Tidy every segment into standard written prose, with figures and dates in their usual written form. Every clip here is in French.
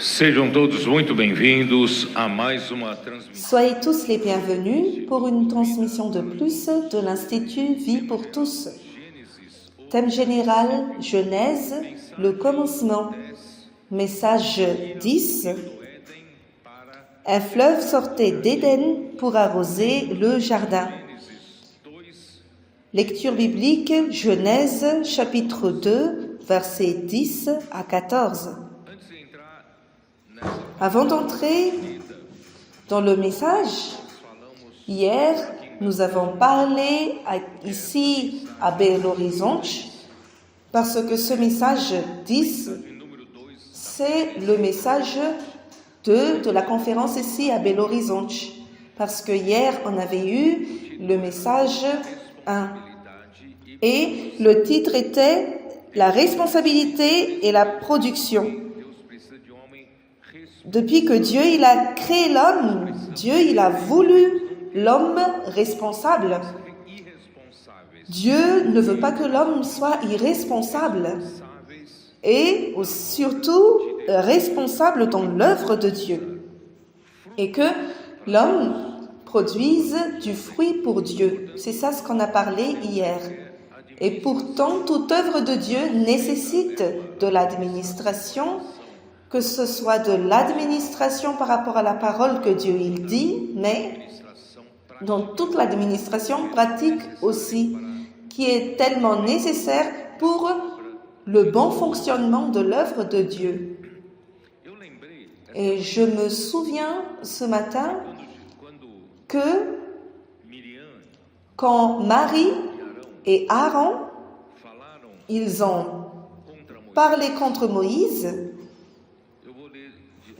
Sejam todos muito bem-vindos a mais uma transmissão. Soyez tous les bienvenus pour une transmission de plus de l'Institut Vie pour tous. Thème général, Genèse, le commencement. Message 10. Un fleuve sortait d'Éden pour arroser le jardin. Lecture biblique, Genèse, chapitre 2, versets 10 à 14. Avant d'entrer dans le message, hier, nous avons parlé ici à Belo Horizonte, parce que ce message 10, c'est le message de la conférence ici à Belo Horizonte. Parce que hier, on avait eu le message 1. Et le titre était « La responsabilité et la production ». Depuis que Dieu il a créé l'homme, Dieu il a voulu l'homme responsable. Dieu ne veut pas que l'homme soit irresponsable et surtout responsable dans l'œuvre de Dieu. Et que l'homme produise du fruit pour Dieu. C'est ça ce qu'on a parlé hier. Et pourtant, toute œuvre de Dieu nécessite de l'administration, que ce soit de l'administration par rapport à la parole que Dieu il dit, mais dans toute l'administration pratique aussi, qui est tellement nécessaire pour le bon fonctionnement de l'œuvre de Dieu. Et je me souviens ce matin que quand Marie et Aaron, ils ont parlé contre Moïse.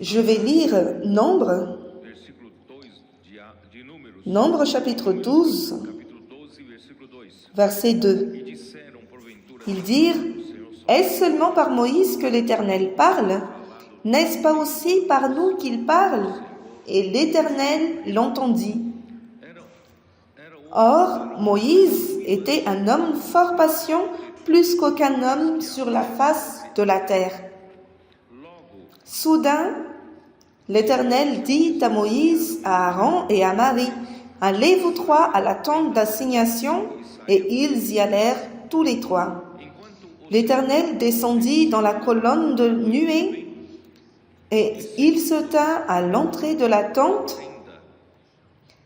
Je vais lire Nombre chapitre 12, verset 2. Ils dirent, « Est-ce seulement par Moïse que l'Éternel parle? N'est-ce pas aussi par nous qu'il parle ?» Et l'Éternel l'entendit. Or, Moïse était un homme fort patient, plus qu'aucun homme sur la face de la terre. Soudain, l'Éternel dit à Moïse, à Aaron et à Marie, « Allez vous trois à la tente d'assignation. » Et ils y allèrent tous les trois. L'Éternel descendit dans la colonne de nuée, et il se tint à l'entrée de la tente.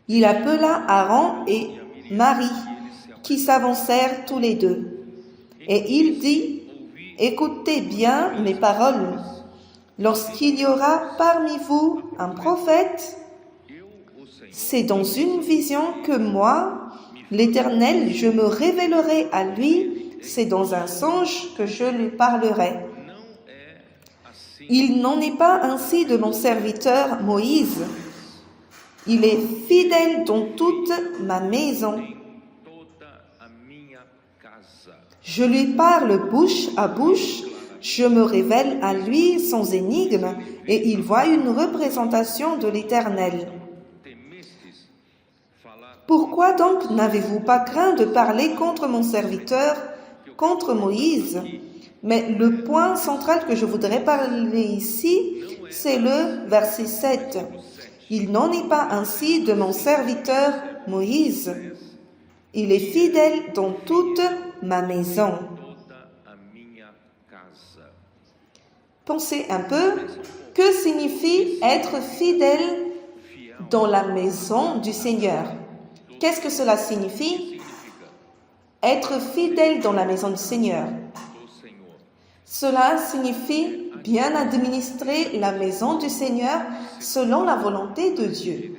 Il appela Aaron et Marie, qui s'avancèrent tous les deux. Et il dit, « Écoutez bien mes paroles. Lorsqu'il y aura parmi vous un prophète, c'est dans une vision que moi, l'Éternel, je me révélerai à lui, c'est dans un songe que je lui parlerai. Il n'en est pas ainsi de mon serviteur Moïse. Il est fidèle dans toute ma maison. Je lui parle bouche à bouche, je me révèle à lui sans énigme, et il voit une représentation de l'Éternel. Pourquoi donc n'avez-vous pas craint de parler contre mon serviteur, contre Moïse? Mais le point central que je voudrais parler ici, c'est le verset 7. Il n'en est pas ainsi de mon serviteur Moïse. Il est fidèle dans toute ma maison. Pensez un peu, que signifie être fidèle dans la maison du Seigneur? Qu'est-ce que cela signifie? Être fidèle dans la maison du Seigneur. Cela signifie bien administrer la maison du Seigneur selon la volonté de Dieu.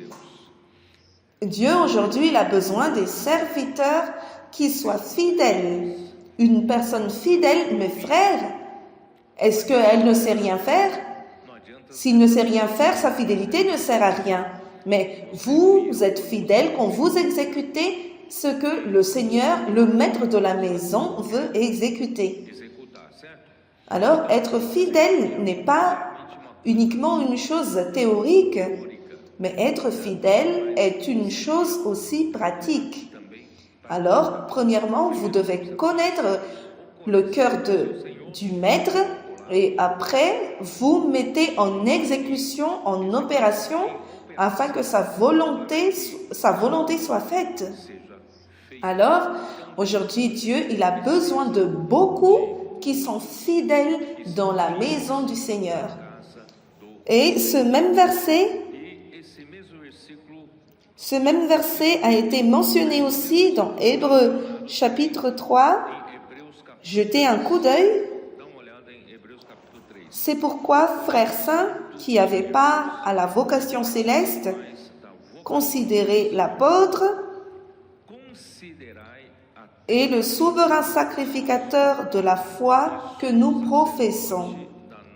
Dieu aujourd'hui il a besoin des serviteurs qui soient fidèles. Une personne fidèle, mes frères, est-ce qu'elle ne sait rien faire? S'il ne sait rien faire, sa fidélité ne sert à rien. Mais vous êtes fidèle quand vous exécutez ce que le Seigneur, le maître de la maison, veut exécuter. Alors, être fidèle n'est pas uniquement une chose théorique, mais être fidèle est une chose aussi pratique. Alors, premièrement, vous devez connaître le cœur du maître Et après, vous mettez en exécution, en opération, afin que sa volonté soit faite. Alors, aujourd'hui, Dieu, il a besoin de beaucoup qui sont fidèles dans la maison du Seigneur. Et ce même verset a été mentionné aussi dans Hébreux chapitre 3. Jetez un coup d'œil. C'est pourquoi, frères saints, qui avaient part à la vocation céleste, considérez l'apôtre et le souverain sacrificateur de la foi que nous professons,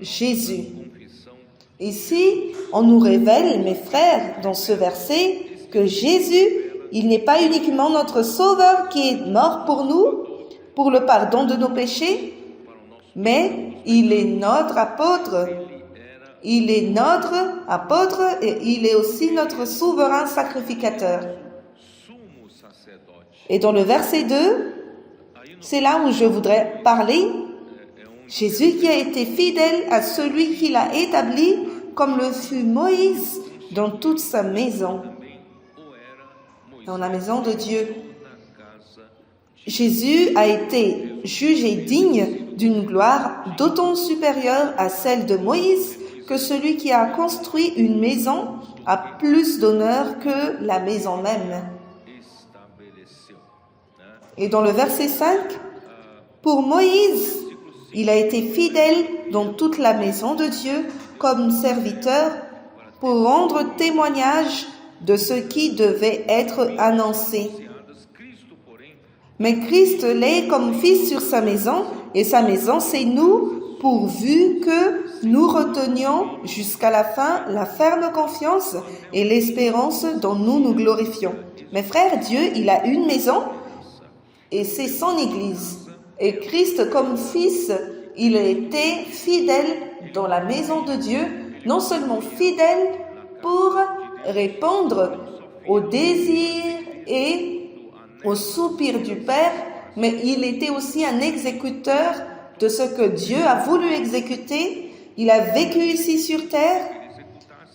Jésus. Ici, on nous révèle, mes frères, dans ce verset, que Jésus, il n'est pas uniquement notre Sauveur qui est mort pour nous, pour le pardon de nos péchés, mais il est notre apôtre. Il est notre apôtre et il est aussi notre souverain sacrificateur. Et dans le verset 2, c'est là où je voudrais parler. Jésus qui a été fidèle à celui qui l'a établi, comme le fut Moïse dans toute sa maison, dans la maison de Dieu. Jésus a été jugé digne d'une gloire d'autant supérieure à celle de Moïse que celui qui a construit une maison a plus d'honneur que la maison même. Et dans le verset 5, pour Moïse, il a été fidèle dans toute la maison de Dieu comme serviteur pour rendre témoignage de ce qui devait être annoncé. Mais Christ l'est comme fils sur sa maison, et sa maison, c'est nous, pourvu que nous retenions jusqu'à la fin la ferme confiance et l'espérance dont nous nous glorifions. Mes frères, Dieu, il a une maison, et c'est son Église. Et Christ, comme fils, il a été fidèle dans la maison de Dieu, non seulement fidèle pour répondre aux désirs et aux soupirs du Père, mais il était aussi un exécuteur de ce que Dieu a voulu exécuter. Il a vécu ici sur terre,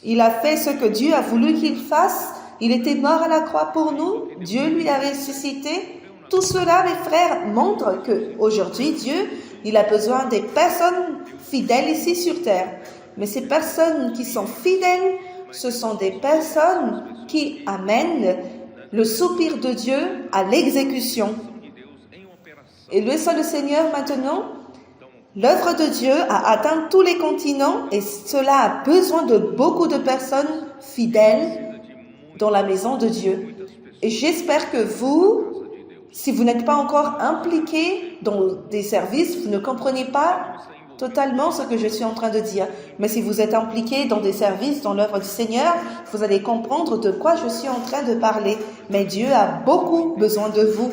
il a fait ce que Dieu a voulu qu'il fasse, il était mort à la croix pour nous, Dieu lui a ressuscité. Tout cela, mes frères, montre qu'aujourd'hui, Dieu, il a besoin des personnes fidèles ici sur terre. Mais ces personnes qui sont fidèles, ce sont des personnes qui amènent le soupir de Dieu à l'exécution. Et le Seigneur maintenant, l'œuvre de Dieu a atteint tous les continents et cela a besoin de beaucoup de personnes fidèles dans la maison de Dieu. Et j'espère que vous, si vous n'êtes pas encore impliqué dans des services, vous ne comprenez pas totalement ce que je suis en train de dire. Mais si vous êtes impliqué dans des services, dans l'œuvre du Seigneur, vous allez comprendre de quoi je suis en train de parler. Mais Dieu a beaucoup besoin de vous.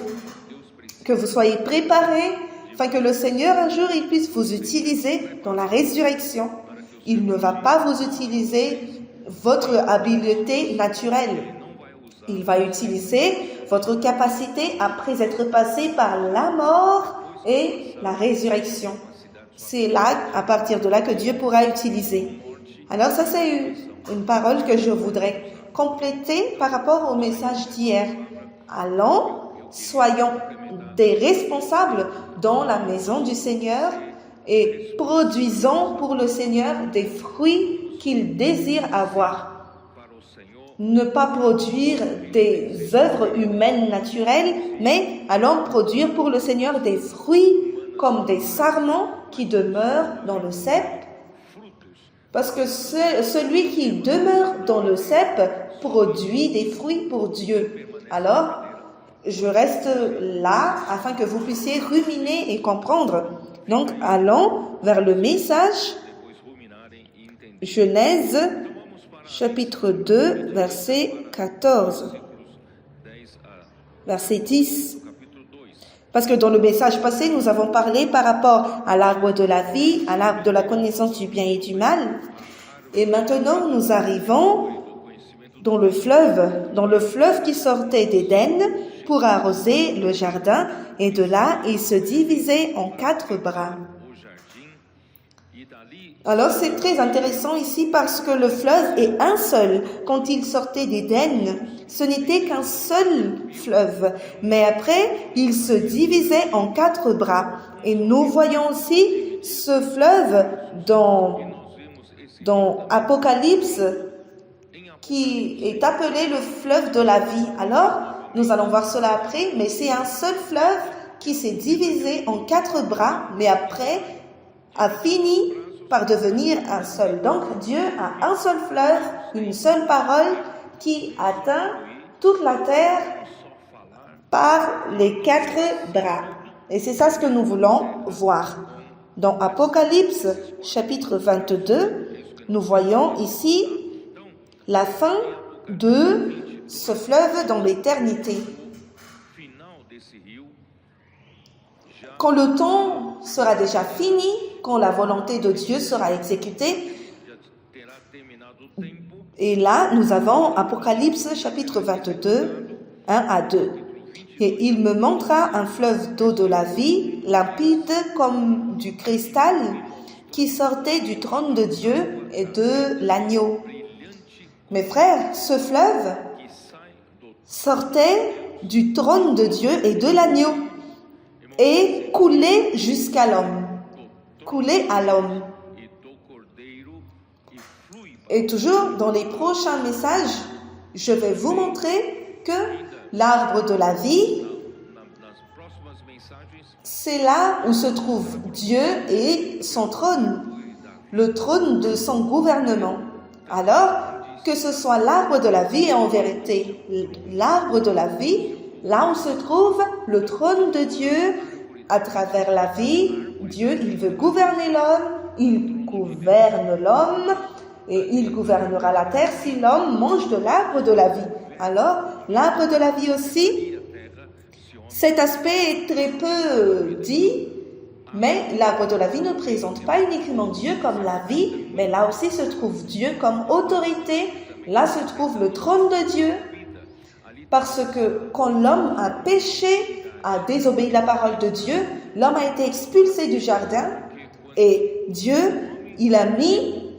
Que vous soyez préparés, afin que le Seigneur un jour il puisse vous utiliser dans la résurrection. Il ne va pas vous utiliser votre habileté naturelle. Il va utiliser votre capacité après être passé par la mort et la résurrection. C'est là, à partir de là, que Dieu pourra utiliser. Alors ça, c'est une parole que je voudrais compléter par rapport au message d'hier. Allons, soyons des responsables dans la maison du Seigneur et produisons pour le Seigneur des fruits qu'il désire avoir. Ne pas produire des œuvres humaines naturelles, mais allons produire pour le Seigneur des fruits comme des sarments qui demeurent dans le cep. Parce que celui qui demeure dans le cep produit des fruits pour Dieu. Alors, je reste là afin que vous puissiez ruminer et comprendre. Donc, allons vers le message. Genèse, chapitre 2, verset 14. Verset 10. Parce que dans le message passé, nous avons parlé par rapport à l'arbre de la vie, à l'arbre de la connaissance du bien et du mal. Et maintenant, nous arrivons dans le fleuve qui sortait d'Éden pour arroser le jardin. Et de là, il se divisait en 4 bras. Alors c'est très intéressant ici parce que le fleuve est un seul. Quand il sortait d'Éden, ce n'était qu'un seul fleuve. Mais après, il se divisait en 4 bras. Et nous voyons aussi ce fleuve dans Apocalypse qui est appelé le fleuve de la vie. Alors, nous allons voir cela après, mais c'est un seul fleuve qui s'est divisé en 4 bras, mais après a fini par devenir un seul. Donc, Dieu a un seul fleuve, une seule parole qui atteint toute la terre par les 4 bras. Et c'est ça ce que nous voulons voir. Dans Apocalypse, chapitre 22, nous voyons ici la fin de ce fleuve dans l'éternité. Quand le temps sera déjà fini, quand la volonté de Dieu sera exécutée, et là, nous avons Apocalypse chapitre 22, 1 à 2. Et il me montra un fleuve d'eau de la vie, limpide comme du cristal, qui sortait du trône de Dieu et de l'agneau. Mes frères, ce fleuve sortait du trône de Dieu et de l'agneau et coulait jusqu'à l'homme. Coulait à l'homme. Et toujours dans les prochains messages, je vais vous montrer que l'arbre de la vie, c'est là où se trouve Dieu et son trône, le trône de son gouvernement. Alors, que ce soit l'arbre de la vie et en vérité l'arbre de la vie, là où se trouve le trône de Dieu, à travers la vie, Dieu, il veut gouverner l'homme, il gouverne l'homme et il gouvernera la terre si l'homme mange de l'arbre de la vie. Alors, l'arbre de la vie aussi, cet aspect est très peu dit, mais l'arbre de la vie ne présente pas uniquement Dieu comme la vie, mais là aussi se trouve Dieu comme autorité, là se trouve le trône de Dieu, parce que quand l'homme a péché, a désobéi la parole de Dieu, l'homme a été expulsé du jardin et Dieu, il a mis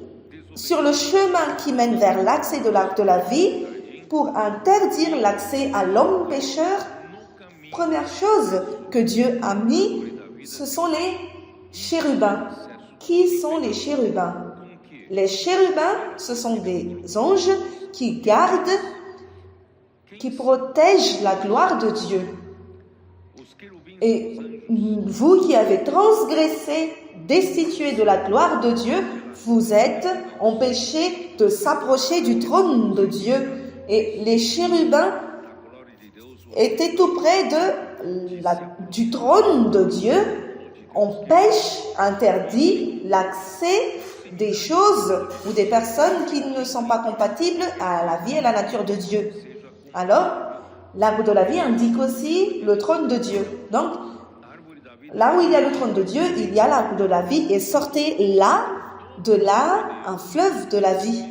sur le chemin qui mène vers l'accès de l'arbre de la vie pour interdire l'accès à l'homme pécheur. Première chose que Dieu a mis, ce sont les chérubins. Qui sont les chérubins? Les chérubins, ce sont des anges qui gardent, qui protègent la gloire de Dieu. Et vous qui avez transgressé, destitué de la gloire de Dieu, vous êtes empêchés de s'approcher du trône de Dieu. Et les chérubins étaient tout près du trône de Dieu, empêche, interdit l'accès des choses ou des personnes qui ne sont pas compatibles à la vie et la nature de Dieu. Alors, l'arbre de la vie indique aussi le trône de Dieu. Donc, là où il y a le trône de Dieu, il y a l'arbre de la vie et sortez de là, un fleuve de la vie.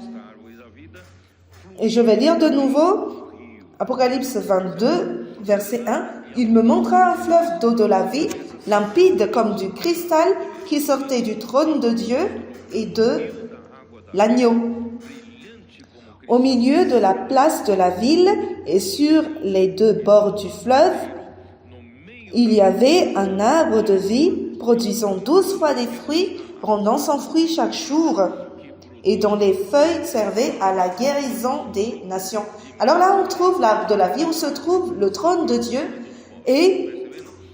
Et je vais lire de nouveau Apocalypse 22, verset 1. Il me montra un fleuve d'eau de la vie, limpide comme du cristal, qui sortait du trône de Dieu et de l'agneau. Au milieu de la place de la ville et sur les 2 bords du fleuve, il y avait un arbre de vie produisant 12 fois des fruits, rendant son fruit chaque jour, et dont les feuilles servaient à la guérison des nations. Alors là, on trouve l'arbre de la vie où se trouve le trône de Dieu, et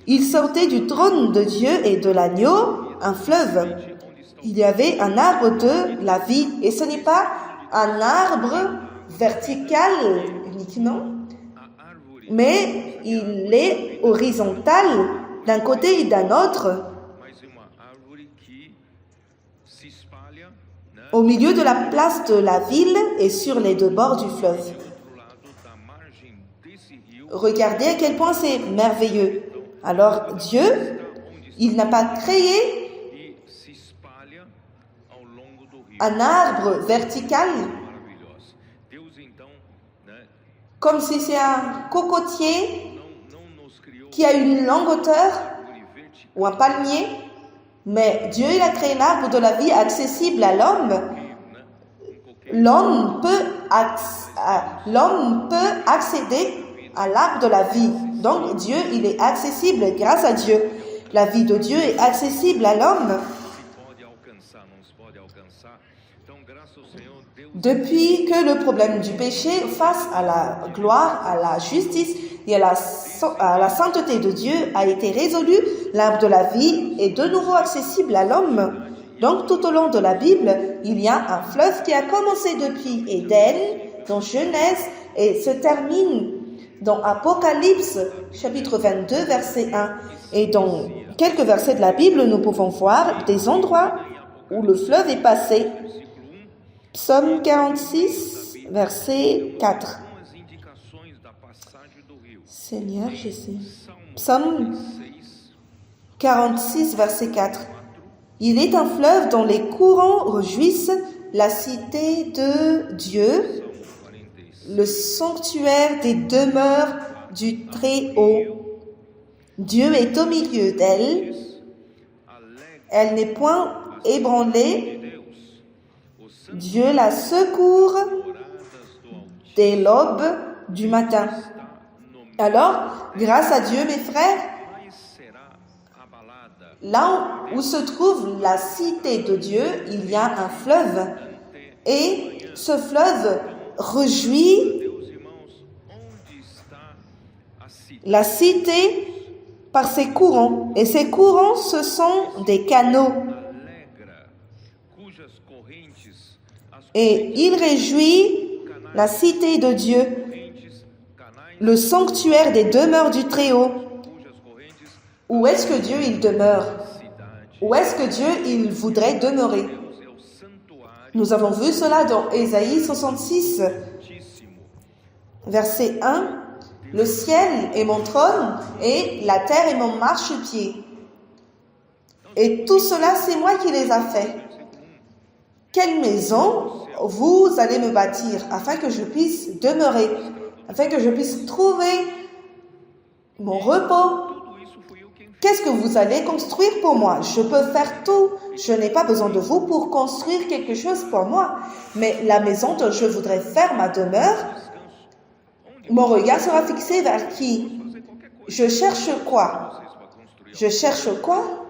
il sortait du trône de Dieu et de l'agneau un fleuve. Il y avait un arbre de la vie, et ce n'est pas un arbre vertical uniquement, mais il est horizontal d'un côté et d'un autre, au milieu de la place de la ville et sur les 2 bords du fleuve. Regardez à quel point c'est merveilleux. Alors Dieu, il n'a pas créé un arbre vertical comme si c'est un cocotier qui a une longue hauteur ou un palmier. Mais Dieu, il a créé l'arbre de la vie accessible à l'homme. L'homme peut accéder à l'arbre de la vie. Donc Dieu, il est accessible grâce à Dieu. La vie de Dieu est accessible à l'homme. Depuis que le problème du péché, face à la gloire, à la justice et à la sainteté de Dieu, a été résolu, l'arbre de la vie est de nouveau accessible à l'homme. Donc, tout au long de la Bible, il y a un fleuve qui a commencé depuis Éden, dans Genèse, et se termine dans Apocalypse, chapitre 22, verset 1. Et dans quelques versets de la Bible, nous pouvons voir des endroits où le fleuve est passé. Psaume 46, verset 4. Seigneur Jésus. Psaume 46, verset 4. Il est un fleuve dont les courants rejoicent la cité de Dieu, le sanctuaire des demeures du Très-Haut. Dieu est au milieu d'elle. Elle n'est point ébranlée. Dieu la secourt dès l'aube du matin. Alors, grâce à Dieu, mes frères, là où se trouve la cité de Dieu, il y a un fleuve. Et ce fleuve réjouit la cité par ses courants. Et ces courants, ce sont des canaux. Et il réjouit la cité de Dieu, le sanctuaire des demeures du Très-Haut. Où est-ce que Dieu, il demeure? Où est-ce que Dieu, il voudrait demeurer? Nous avons vu cela dans Ésaïe 66, verset 1. Le ciel est mon trône et la terre est mon marchepied. Et tout cela, c'est moi qui les a fait. Quelle maison vous allez me bâtir afin que je puisse demeurer, afin que je puisse trouver mon repos? Qu'est-ce que vous allez construire pour moi? Je peux faire tout. Je n'ai pas besoin de vous pour construire quelque chose pour moi. Mais la maison dont je voudrais faire ma demeure, mon regard sera fixé vers qui? Je cherche quoi? Je cherche quoi?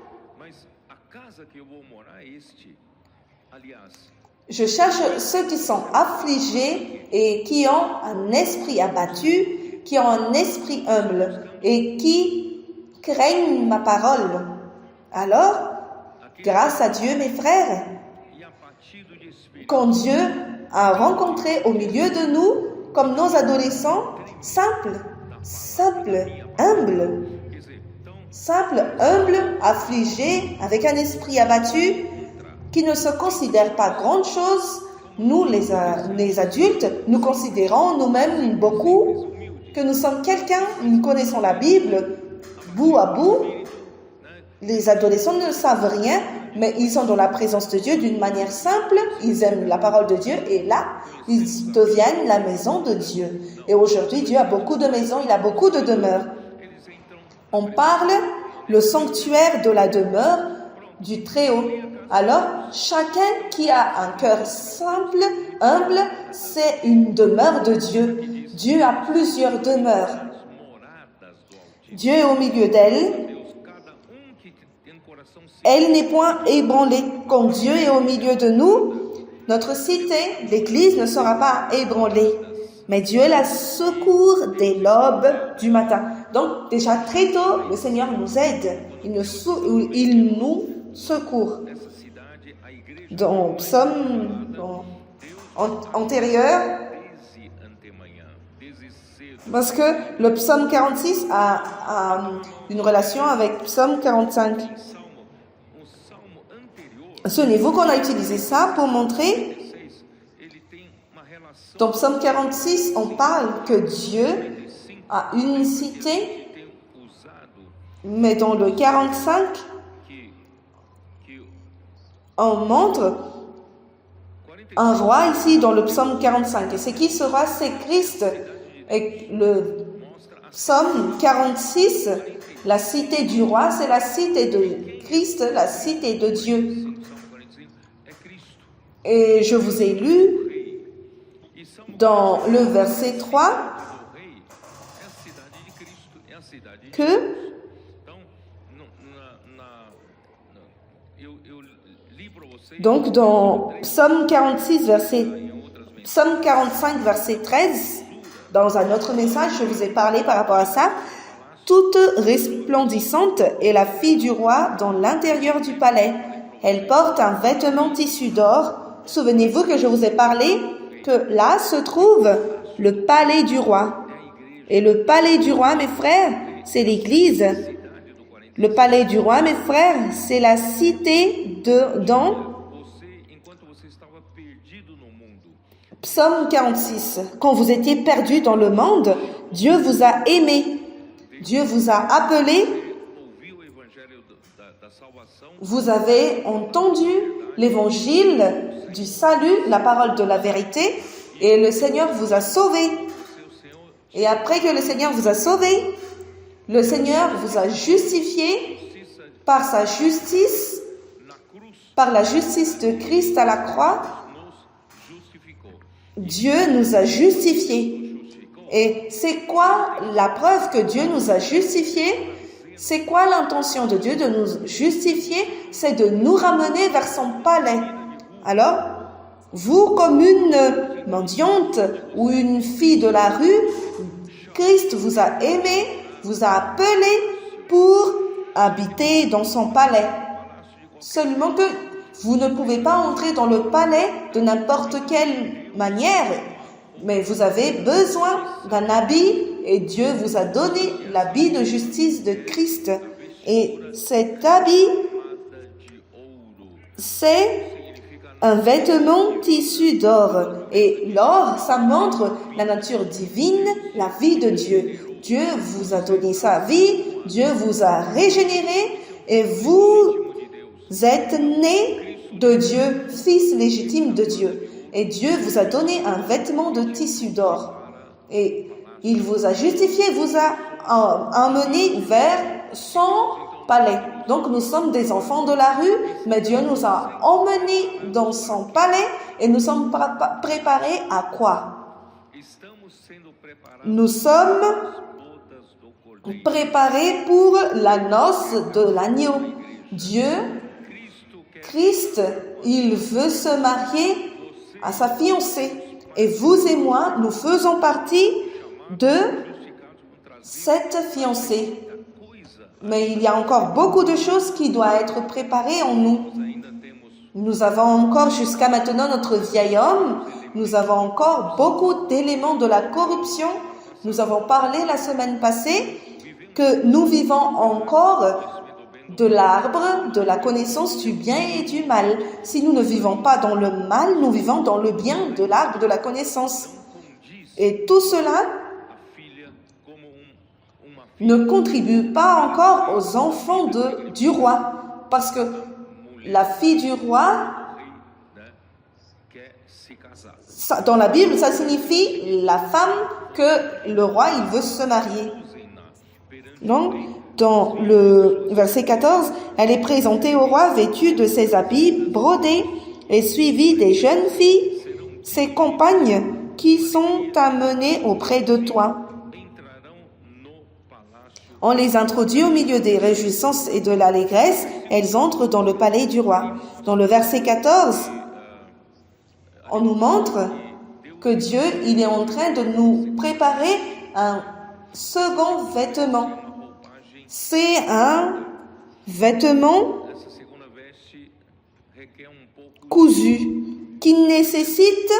Je cherche ceux qui sont affligés et qui ont un esprit abattu, qui ont un esprit humble et qui craignent ma parole. Alors, grâce à Dieu, mes frères, quand Dieu a rencontré au milieu de nous, comme nos adolescents, simples, humbles, affligés, avec un esprit abattu, qui ne se considèrent pas grande chose. Nous, les adultes, nous considérons nous-mêmes beaucoup, que nous sommes quelqu'un, nous connaissons la Bible, bout à bout. Les adolescents ne savent rien, mais ils sont dans la présence de Dieu d'une manière simple, ils aiment la parole de Dieu, et là, ils deviennent la maison de Dieu. Et aujourd'hui, Dieu a beaucoup de maisons, il a beaucoup de demeures. On parle le sanctuaire de la demeure du Très-Haut. Alors, chacun qui a un cœur simple, humble, c'est une demeure de Dieu. Dieu a plusieurs demeures. Dieu est au milieu d'elle. Elle n'est point ébranlée. Quand Dieu est au milieu de nous, notre cité, l'Église, ne sera pas ébranlée. Mais Dieu la secourt dès l'aube du matin. Donc, déjà très tôt, le Seigneur nous aide. Il nous secourt. Dans le psaume antérieur, parce que le psaume 46 a une relation avec psaume 45. Souvenez-vous qu'on a utilisé ça pour montrer. Dans psaume 46, on parle que Dieu a une cité, mais dans le 45, on montre un roi ici dans le psaume 45. Et c'est qui ce roi? C'est Christ. Et le Psaume 46, la cité du roi, c'est la cité de Christ, la cité de Dieu. Et je vous ai lu dans le verset 3 que, donc dans Psaume 45, verset 13, dans un autre message, je vous ai parlé par rapport à ça. Toute resplendissante est la fille du roi dans l'intérieur du palais. Elle porte un vêtement tissu d'or. Souvenez-vous que je vous ai parlé que là se trouve le palais du roi. Et le palais du roi, mes frères, c'est l'église. Le palais du roi, mes frères, c'est la cité dans Psaume 46. Quand vous étiez perdus dans le monde, Dieu vous a aimé. Dieu vous a appelé. Vous avez entendu l'évangile du salut, la parole de la vérité, et le Seigneur vous a sauvé. Et après que le Seigneur vous a sauvé, le Seigneur vous a justifié par sa justice, par la justice de Christ à la croix. Dieu nous a justifiés. Et c'est quoi la preuve que Dieu nous a justifiés? C'est quoi l'intention de Dieu de nous justifier? C'est de nous ramener vers son palais. Alors, vous, comme une mendiante ou une fille de la rue, Christ vous a aimé, vous a appelé pour habiter dans son palais. Seulement que vous ne pouvez pas entrer dans le palais de n'importe quelle manière, mais vous avez besoin d'un habit et Dieu vous a donné l'habit de justice de Christ. Et cet habit, c'est un vêtement tissu d'or. Et l'or, ça montre la nature divine, la vie de Dieu. Dieu vous a donné sa vie, Dieu vous a régénéré et vous êtes nés de Dieu, fils légitime de Dieu. Et Dieu vous a donné un vêtement de tissu d'or. Et il vous a justifié, vous a emmené vers son palais. Donc nous sommes des enfants de la rue, mais Dieu nous a emmenés dans son palais et nous sommes préparés à quoi? Nous sommes préparés pour la noce de l'agneau. Dieu, Christ, il veut se marier à sa fiancée. Et vous et moi, nous faisons partie de cette fiancée. Mais il y a encore beaucoup de choses qui doivent être préparées en nous. Nous avons encore jusqu'à maintenant notre vieil homme. Nous avons encore beaucoup d'éléments de la corruption. Nous avons parlé la semaine passée que nous vivons encore de l'arbre, de la connaissance du bien et du mal. Si nous ne vivons pas dans le mal, nous vivons dans le bien de l'arbre de la connaissance. Et tout cela ne contribue pas encore aux enfants du roi. Parce que la fille du roi, dans la Bible, ça signifie la femme que le roi il veut se marier. Donc, dans le verset 14, elle est présentée au roi vêtue de ses habits brodés et suivie des jeunes filles, ses compagnes qui sont amenées auprès de toi. On les introduit au milieu des réjouissances et de l'allégresse, elles entrent dans le palais du roi. Dans le verset 14, on nous montre que Dieu, il est en train de nous préparer un second vêtement. C'est un vêtement cousu qui nécessite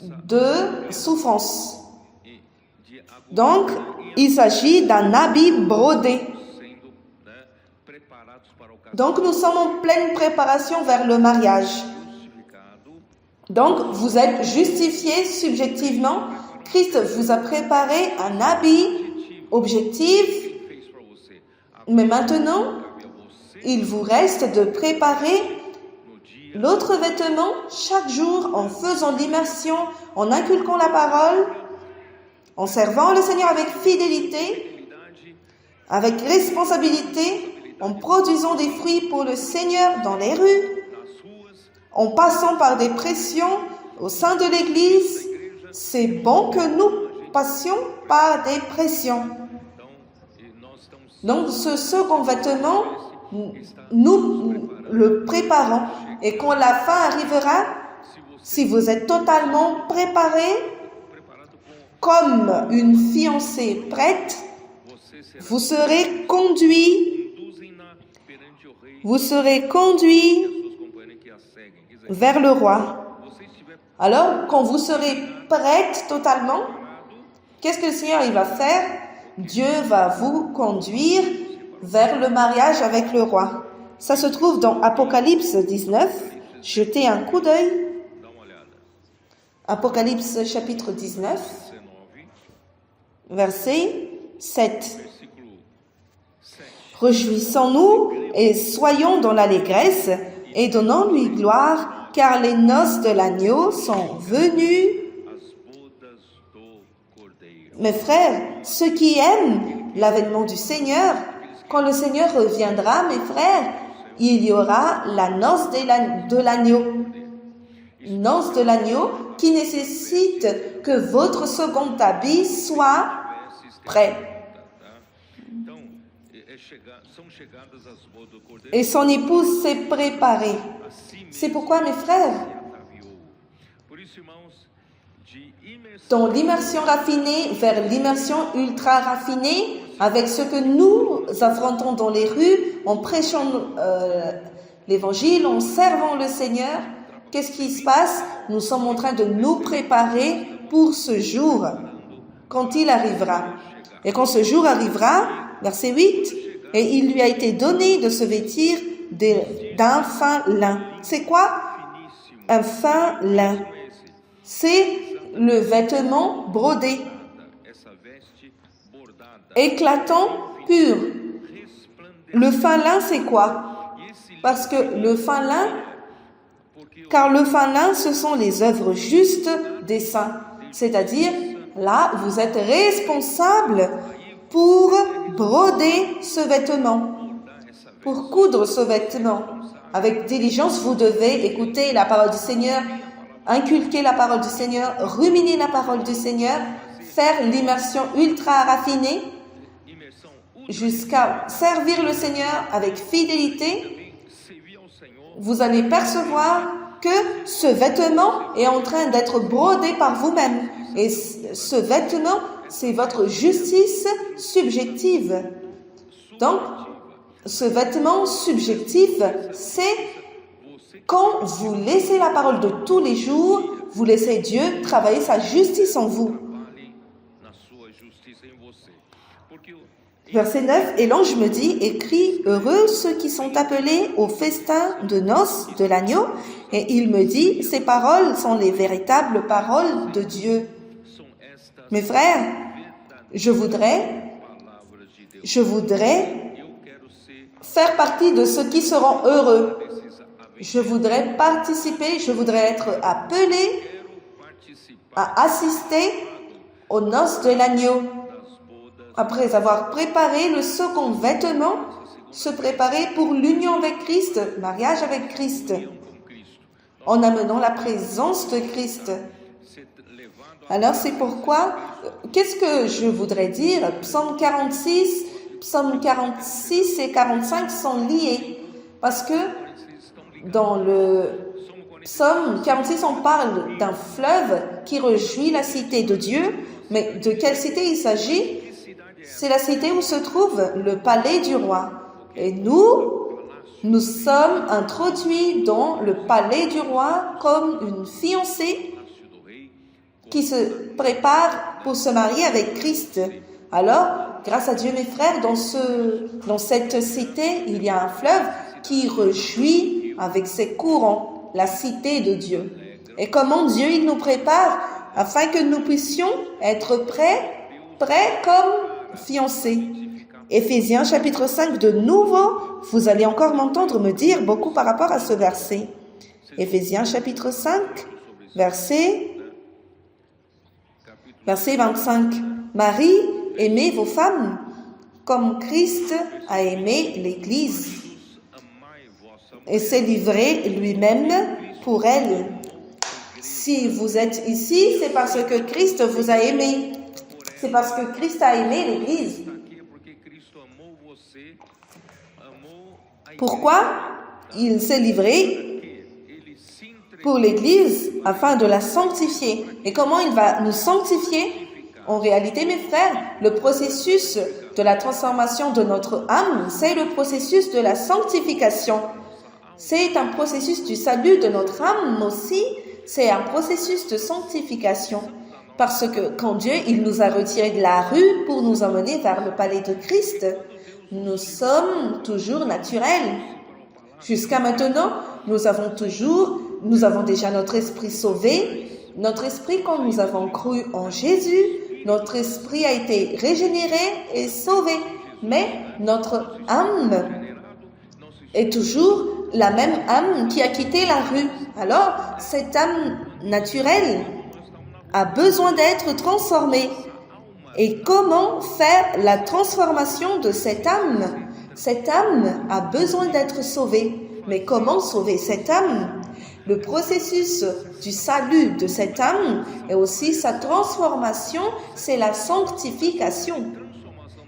de souffrance. Donc, il s'agit d'un habit brodé. Donc, nous sommes en pleine préparation vers le mariage. Donc, vous êtes justifiés subjectivement. Christ vous a préparé un habit objectif, mais maintenant, il vous reste de préparer l'autre vêtement chaque jour en faisant l'immersion, en inculquant la parole, en servant le Seigneur avec fidélité, avec responsabilité, en produisant des fruits pour le Seigneur dans les rues, en passant par des pressions au sein de l'Église. C'est bon que nous passions par des pressions. Donc ce second vêtement, nous le préparons. Et quand la fin arrivera, si vous êtes totalement préparé, comme une fiancée prête, vous serez conduit vers le roi. Alors, quand vous serez prête totalement, qu'est-ce que le Seigneur il va faire? Dieu va vous conduire vers le mariage avec le roi. Ça se trouve dans Apocalypse 19. Jetez un coup d'œil. Apocalypse chapitre 19, verset 7. Réjouissons-nous et soyons dans l'allégresse et donnons-lui gloire, car les noces de l'agneau sont venues. Mes frères, ceux qui aiment l'avènement du Seigneur, quand le Seigneur reviendra, mes frères, il y aura la noce de l'agneau. Une noce de l'agneau qui nécessite que votre second habit soit prêt. Et son épouse s'est préparée. C'est pourquoi, mes frères, dans l'immersion raffinée vers l'immersion ultra raffinée, avec ce que nous affrontons dans les rues, en prêchant l'évangile, en servant le Seigneur, qu'est-ce qui se passe? Nous sommes en train de nous préparer pour ce jour, quand il arrivera. Et quand ce jour arrivera, verset 8, et il lui a été donné de se vêtir d'un fin lin. C'est quoi un fin lin? C'est le vêtement brodé, éclatant, pur. Le fin lin, c'est quoi? Parce que le fin lin, car le fin lin, ce sont les œuvres justes des saints. C'est-à-dire, là, vous êtes responsable pour broder ce vêtement, pour coudre ce vêtement. Avec diligence, vous devez écouter la parole du Seigneur, inculquer la parole du Seigneur, ruminer la parole du Seigneur, faire l'immersion ultra raffinée jusqu'à servir le Seigneur avec fidélité. Vous allez percevoir que ce vêtement est en train d'être brodé par vous-même. Et ce vêtement, c'est votre justice subjective. Donc, ce vêtement subjectif, c'est quand vous laissez la parole de tous les jours, vous laissez Dieu travailler sa justice en vous. Verset 9, et l'ange me dit, écris, heureux ceux qui sont appelés au festin de noces de l'agneau. Et il me dit, ces paroles sont les véritables paroles de Dieu. Mes frères, je voudrais faire partie de ceux qui seront heureux. Je voudrais participer, je voudrais être appelé à assister aux noces de l'agneau. Après avoir préparé le second vêtement, se préparer pour l'union avec Christ, mariage avec Christ, en amenant la présence de Christ. Alors c'est pourquoi, qu'est-ce que je voudrais dire? Psaume 46 et 45 sont liés, parce que dans le Psaume 46, on parle d'un fleuve qui réjouit la cité de Dieu, mais de quelle cité il s'agit? C'est la cité où se trouve le palais du roi. Et nous sommes introduits dans le palais du roi comme une fiancée qui se prépare pour se marier avec Christ. Alors, grâce à Dieu, mes frères, dans cette cité, il y a un fleuve qui réjouit avec ses courants la cité de Dieu. Et comment Dieu, il nous prépare afin que nous puissions être prêts comme fiancés. Éphésiens chapitre 5, de nouveau, vous allez encore m'entendre me dire beaucoup par rapport à ce verset. Éphésiens chapitre 5, verset Verset 25. Marie, aimez vos femmes comme Christ a aimé l'Église et s'est livré lui-même pour elle. Si vous êtes ici, c'est parce que Christ vous a aimé. C'est parce que Christ a aimé l'Église. Pourquoi il s'est livré pour l'Église afin de la sanctifier? Et comment il va nous sanctifier? En réalité, mes frères, le processus de la transformation de notre âme, c'est le processus de la sanctification. C'est un processus du salut de notre âme aussi, c'est un processus de sanctification. Parce que quand Dieu, il nous a retirés de la rue pour nous emmener vers le palais de Christ, nous sommes toujours naturels. Jusqu'à maintenant, nous avons déjà notre esprit sauvé. Notre esprit, quand nous avons cru en Jésus, notre esprit a été régénéré et sauvé. Mais notre âme est toujours la même âme qui a quitté la rue. Alors, cette âme naturelle a besoin d'être transformée. Et comment faire la transformation de cette âme? Cette âme a besoin d'être sauvée. Mais comment sauver cette âme? Le processus du salut de cette âme et aussi sa transformation, c'est la sanctification.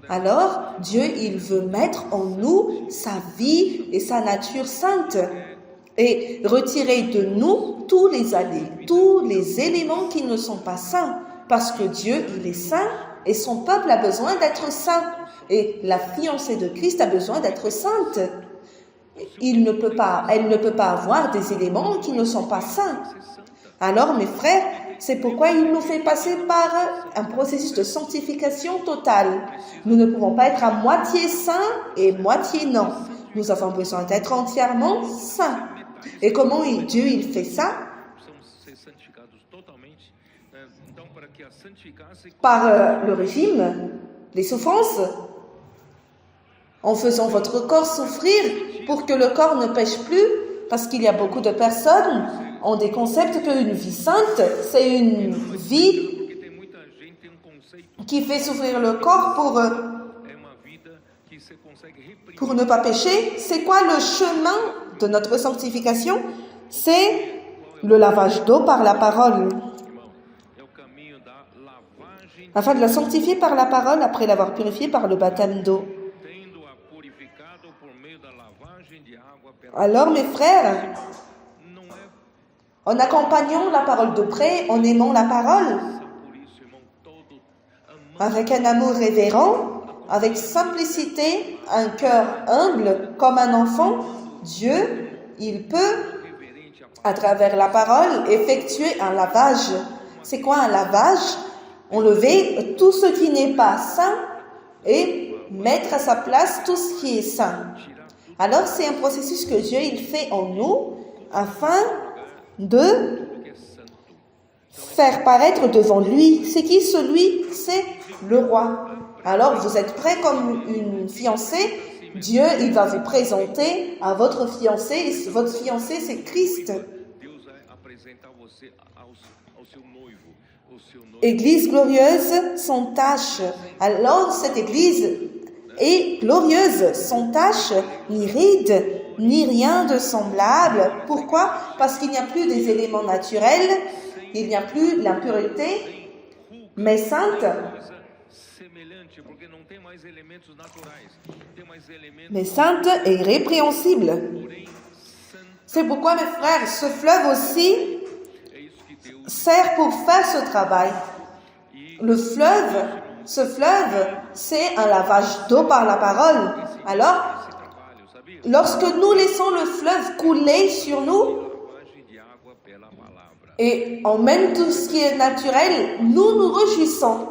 Alors, Dieu, il veut mettre en nous sa vie et sa nature sainte et retirer de nous tous les éléments qui ne sont pas saints, parce que Dieu, il est saint et son peuple a besoin d'être saint. Et la fiancée de Christ a besoin d'être sainte. Elle ne peut pas avoir des éléments qui ne sont pas saints. Alors, mes frères, c'est pourquoi il nous fait passer par un processus de sanctification totale. Nous ne pouvons pas être à moitié saints et moitié non. Nous avons besoin d'être entièrement saints. Et comment Dieu il fait ça? Par le régime, les souffrances, en faisant votre corps souffrir pour que le corps ne pêche plus, parce qu'il y a beaucoup de personnes ont des concepts qu'une vie sainte, c'est une vie qui fait souffrir le corps pour ne pas pécher. C'est quoi le chemin de notre sanctification? C'est le lavage d'eau par la parole. Afin de la sanctifier par la parole après l'avoir purifiée par le baptême d'eau. Alors, mes frères, en accompagnant la parole de près, en aimant la parole, avec un amour révérend, avec simplicité, un cœur humble comme un enfant, Dieu, il peut, à travers la parole, effectuer un lavage. C'est quoi un lavage? Enlever tout ce qui n'est pas saint et mettre à sa place tout ce qui est saint. Alors, c'est un processus que Dieu il fait en nous afin de faire paraître devant lui. C'est qui celui? C'est le roi. Alors, vous êtes prêts comme une fiancée. Dieu, il va vous présenter à votre fiancé. Et votre fiancé, c'est Christ. Église glorieuse, sans tache. Alors, cette église est glorieuse, sans tache, ni ride, ni rien de semblable. Pourquoi? Parce qu'il n'y a plus des éléments naturels, il n'y a plus l'impureté, mais sainte. Mais sainte et irrépréhensible. C'est pourquoi, mes frères, ce fleuve aussi sert pour faire ce travail. Ce fleuve, c'est un lavage d'eau par la parole. Alors, lorsque nous laissons le fleuve couler sur nous et on mène tout ce qui est naturel, nous nous réjouissons.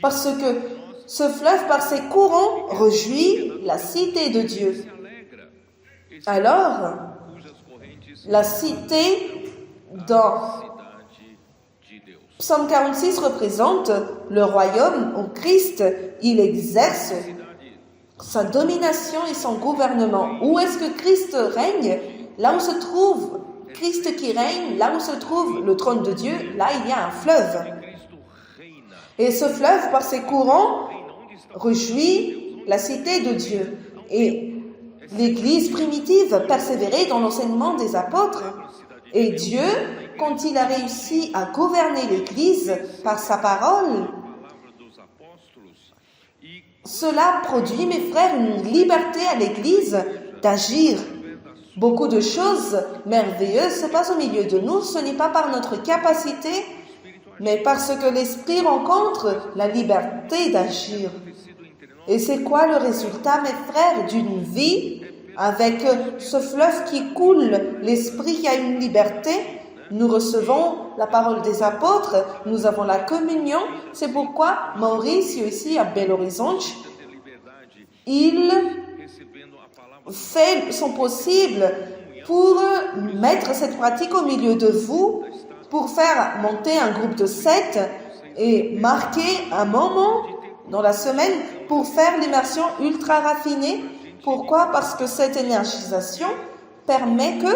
Parce que ce fleuve, par ses courants, réjouit la cité de Dieu. Alors, la cité dans Psaume 46 représente le royaume où Christ, il exerce sa domination et son gouvernement. Où est-ce que Christ règne? Là où se trouve Christ qui règne, là où se trouve le trône de Dieu, là il y a un fleuve. Et ce fleuve, par ses courants, rejoint la cité de Dieu. Et l'Église primitive persévérait dans l'enseignement des apôtres. Et Dieu, quand il a réussi à gouverner l'Église par sa parole, cela produit, mes frères, une liberté à l'Église d'agir. Beaucoup de choses merveilleuses se passent au milieu de nous. Ce n'est pas par notre capacité, mais parce que l'Esprit rencontre la liberté d'agir. Et c'est quoi le résultat, mes frères, d'une vie avec ce fleuve qui coule, l'Esprit qui a une liberté? Nous recevons la parole des apôtres, nous avons la communion. C'est pourquoi Maurice, ici à Belo Horizonte, il fait son possible pour mettre cette pratique au milieu de vous, pour faire monter un groupe de 7 et marquer un moment dans la semaine pour faire l'immersion ultra raffinée. Pourquoi? Parce que cette énergisation permet que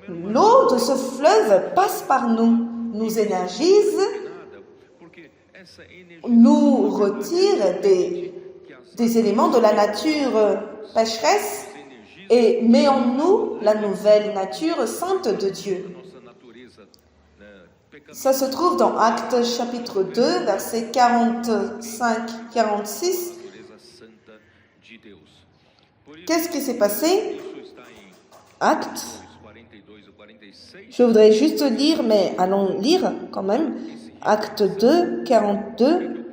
l'eau de ce fleuve passe par nous, nous énergise, nous retire des éléments de la nature pécheresse et met en nous la nouvelle nature sainte de Dieu. Ça se trouve dans Actes chapitre 2, versets 45-46. Qu'est-ce qui s'est passé? Actes. Je voudrais juste lire, mais allons lire quand même. Acte 2, 42.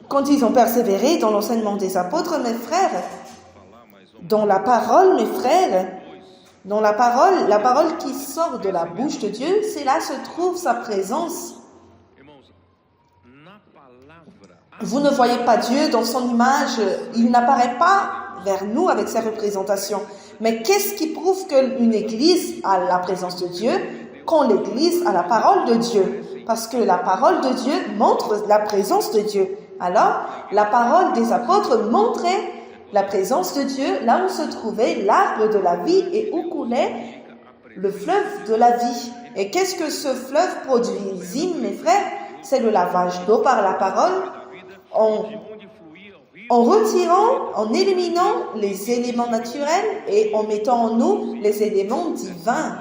Quand ils ont persévéré dans l'enseignement des apôtres, mes frères, dans la parole, mes frères, dans la parole qui sort de la bouche de Dieu, c'est là se trouve sa présence. Vous ne voyez pas Dieu dans son image, il n'apparaît pas vers nous avec ses représentations. Mais qu'est-ce qui prouve qu'une église a la présence de Dieu? Quand l'église a la parole de Dieu. Parce que la parole de Dieu montre la présence de Dieu. Alors, la parole des apôtres montrait la présence de Dieu là où se trouvait l'arbre de la vie et où coulait le fleuve de la vie. Et qu'est-ce que ce fleuve produisit, mes frères? C'est le lavage d'eau par la parole, en retirant, en éliminant les éléments naturels et en mettant en nous les éléments divins.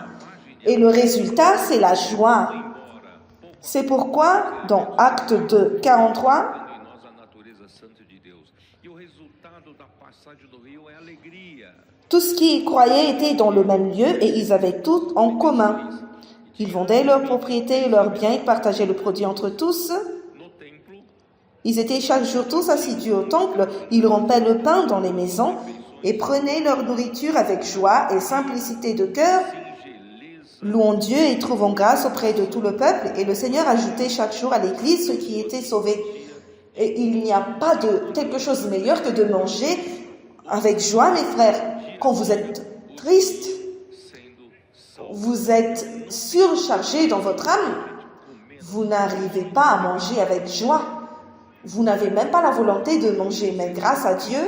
Et le résultat, c'est la joie. C'est pourquoi, dans Acte 2, 43, tous ceux qui croyaient étaient dans le même lieu et ils avaient tout en commun. Ils vendaient leurs propriétés et leurs biens, ils partageaient le produit entre tous. Ils étaient chaque jour tous assidus au temple, ils rompaient le pain dans les maisons et prenaient leur nourriture avec joie et simplicité de cœur, louant Dieu et trouvant grâce auprès de tout le peuple. Et le Seigneur ajoutait chaque jour à l'Église ceux qui étaient sauvés. Et il n'y a pas de quelque chose de meilleur que de manger avec joie, mes frères. Quand vous êtes triste, vous êtes surchargé dans votre âme, vous n'arrivez pas à manger avec joie. Vous n'avez même pas la volonté de manger. Mais grâce à Dieu,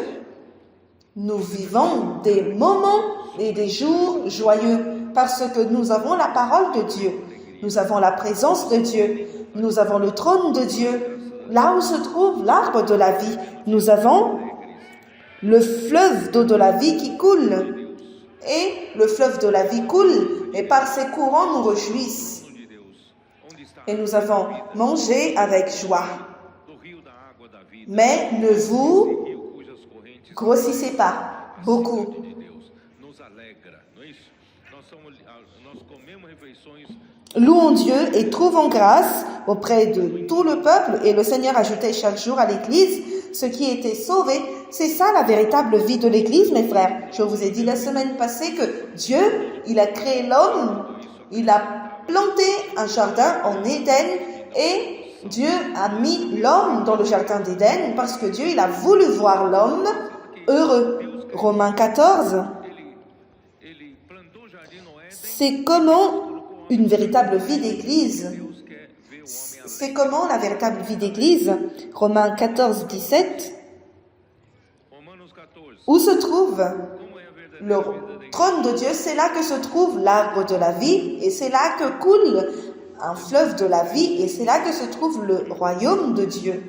nous vivons des moments et des jours joyeux parce que nous avons la parole de Dieu. Nous avons la présence de Dieu. Nous avons le trône de Dieu. Là où se trouve l'arbre de la vie, nous avons le fleuve d'eau de la vie qui coule. Et le fleuve de la vie coule, et par ses courants nous réjouissent. Et nous avons mangé avec joie. Mais ne vous grossissez pas beaucoup. Louons Dieu et trouvons grâce auprès de tout le peuple. Et le Seigneur ajoutait chaque jour à l'Église ceux qui étaient sauvés. C'est ça la véritable vie de l'Église, mes frères. Je vous ai dit la semaine passée que Dieu, il a créé l'homme, il a planté un jardin en Éden et Dieu a mis l'homme dans le jardin d'Éden parce que Dieu, il a voulu voir l'homme heureux. Romains 14. C'est comment une véritable vie d'église. C'est comment la véritable vie d'église. Romains 14, 17. Où se trouve le trône de Dieu, c'est là que se trouve l'arbre de la vie et c'est là que coule un fleuve de la vie et c'est là que se trouve le royaume de Dieu.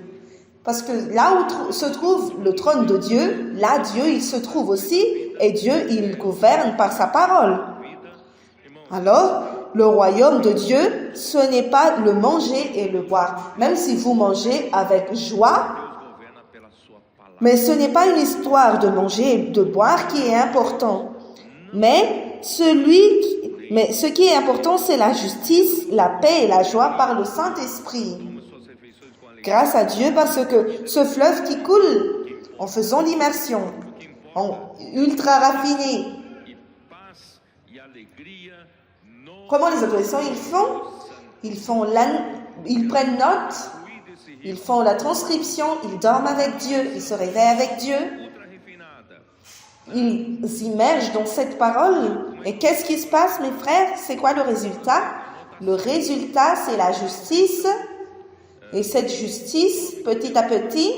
Parce que là où se trouve le trône de Dieu, là Dieu il se trouve aussi et Dieu il gouverne par sa parole. Alors, le royaume de Dieu, ce n'est pas le manger et le boire, même si vous mangez avec joie, mais ce n'est pas une histoire de manger et de boire qui est important. Mais ce qui est important, c'est la justice, la paix et la joie par le Saint-Esprit. Grâce à Dieu, parce que ce fleuve qui coule en faisant l'immersion, en ultra raffiné. Comment les adolescents ils prennent note, ils font la transcription, ils dorment avec Dieu, ils se réveillent avec Dieu. Ils immergent dans cette parole. Et qu'est-ce qui se passe, mes frères? C'est quoi le résultat? Le résultat, c'est la justice. Et cette justice, petit à petit,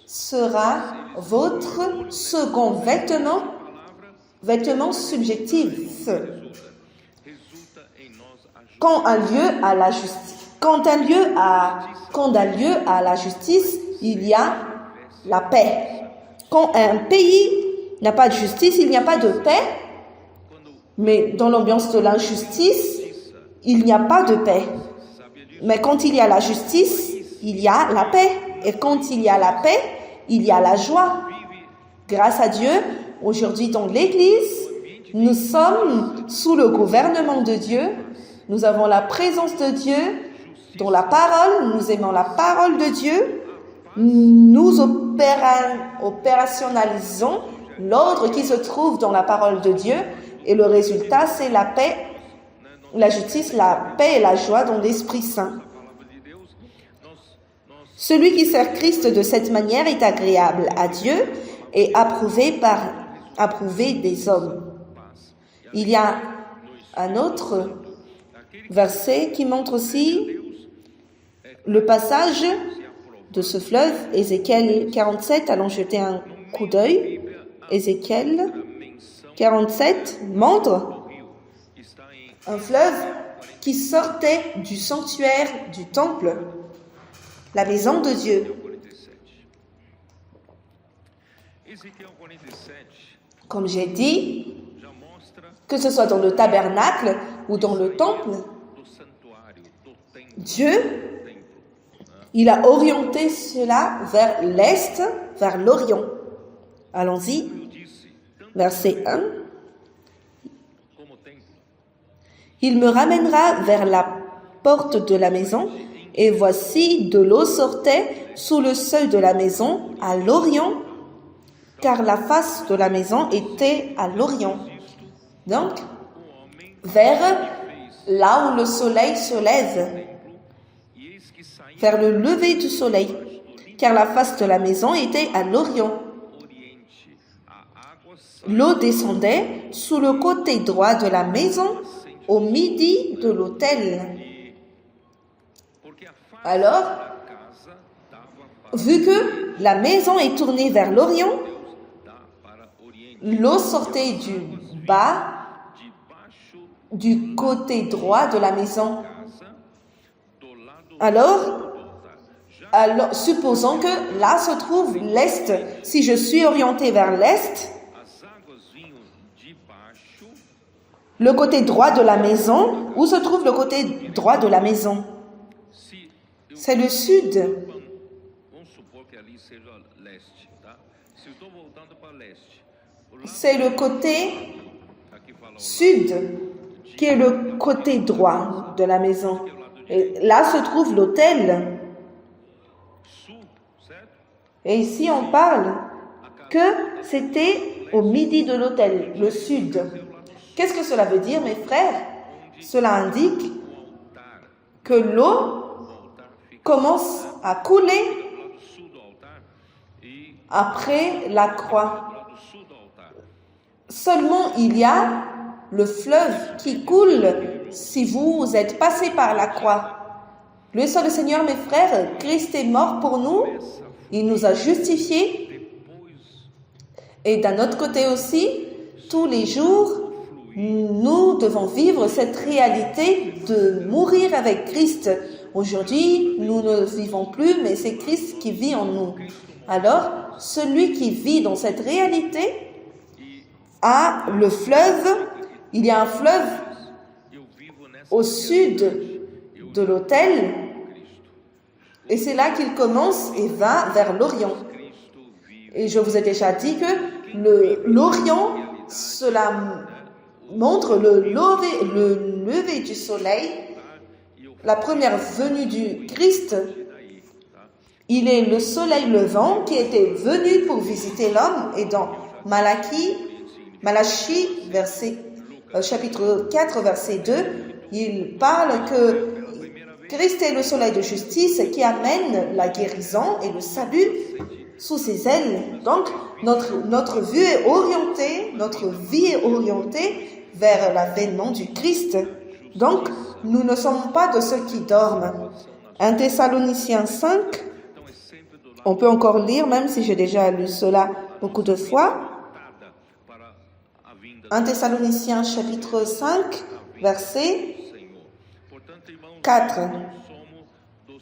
sera votre second vêtement subjectif. Quand un lieu a la justice, il y a la paix. Quand un pays n'a pas de justice, il n'y a pas de paix. Mais dans l'ambiance de l'injustice, il n'y a pas de paix. Mais quand il y a la justice, il y a la paix. Et quand il y a la paix, il y a la joie. Grâce à Dieu, aujourd'hui dans l'Église, nous sommes sous le gouvernement de Dieu. Nous avons la présence de Dieu dans la parole. Nous aimons la parole de Dieu. Nous opérationnalisons l'ordre qui se trouve dans la parole de Dieu. Et le résultat, c'est la paix, la justice, la paix et la joie dans l'Esprit Saint. Celui qui sert Christ de cette manière est agréable à Dieu et approuvé des hommes. Il y a un autre verset qui montre aussi le passage de ce fleuve, Ézéchiel 47. Allons jeter un coup d'œil. Ézéchiel 47 montre un fleuve qui sortait du sanctuaire du temple, la maison de Dieu. Comme j'ai dit, que ce soit dans le tabernacle ou dans le temple, Dieu, il a orienté cela vers l'est, vers l'Orient. Allons-y, verset 1. Il me ramènera vers la porte de la maison, et voici de l'eau sortait sous le seuil de la maison à l'Orient, car la face de la maison était à l'Orient. Donc, vers là où le soleil se lève, vers le lever du soleil, car la face de la maison était à l'Orient. L'eau descendait sous le côté droit de la maison, au midi de l'autel. Alors, vu que la maison est tournée vers l'Orient, l'eau sortait du bas, du côté droit de la maison. Alors, supposons que là se trouve l'est. Si je suis orienté vers l'est, le côté droit de la maison, où se trouve le côté droit de la maison? C'est le sud. C'est le côté sud qui est le côté droit de la maison. Et là se trouve l'autel. Et ici on parle que c'était au midi de l'autel, le sud. Qu'est-ce que cela veut dire, mes frères? Cela indique que l'eau commence à couler après la croix. Seulement il y a le fleuve qui coule si vous êtes passé par la croix. Le soit le Seigneur, mes frères, Christ est mort pour nous, il nous a justifiés. Et d'un autre côté aussi, tous les jours, nous devons vivre cette réalité de mourir avec Christ. Aujourd'hui, nous ne vivons plus, mais c'est Christ qui vit en nous. Alors, celui qui vit dans cette réalité a le fleuve. Il y a un fleuve au sud de l'autel, et c'est là qu'il commence et va vers l'Orient. Et je vous ai déjà dit que l'Orient, cela montre le lever du soleil, la première venue du Christ. Il est le soleil levant qui était venu pour visiter l'homme, et dans Malachie, chapitre 4, verset 2, il parle que Christ est le soleil de justice qui amène la guérison et le salut sous ses ailes. Donc, notre vue est orientée, notre vie est orientée vers l'avènement du Christ. Donc, nous ne sommes pas de ceux qui dorment. 1 Thessaloniciens 5, on peut encore lire, même si j'ai déjà lu cela beaucoup de fois. 1 Thessaloniciens chapitre 5, verset 4.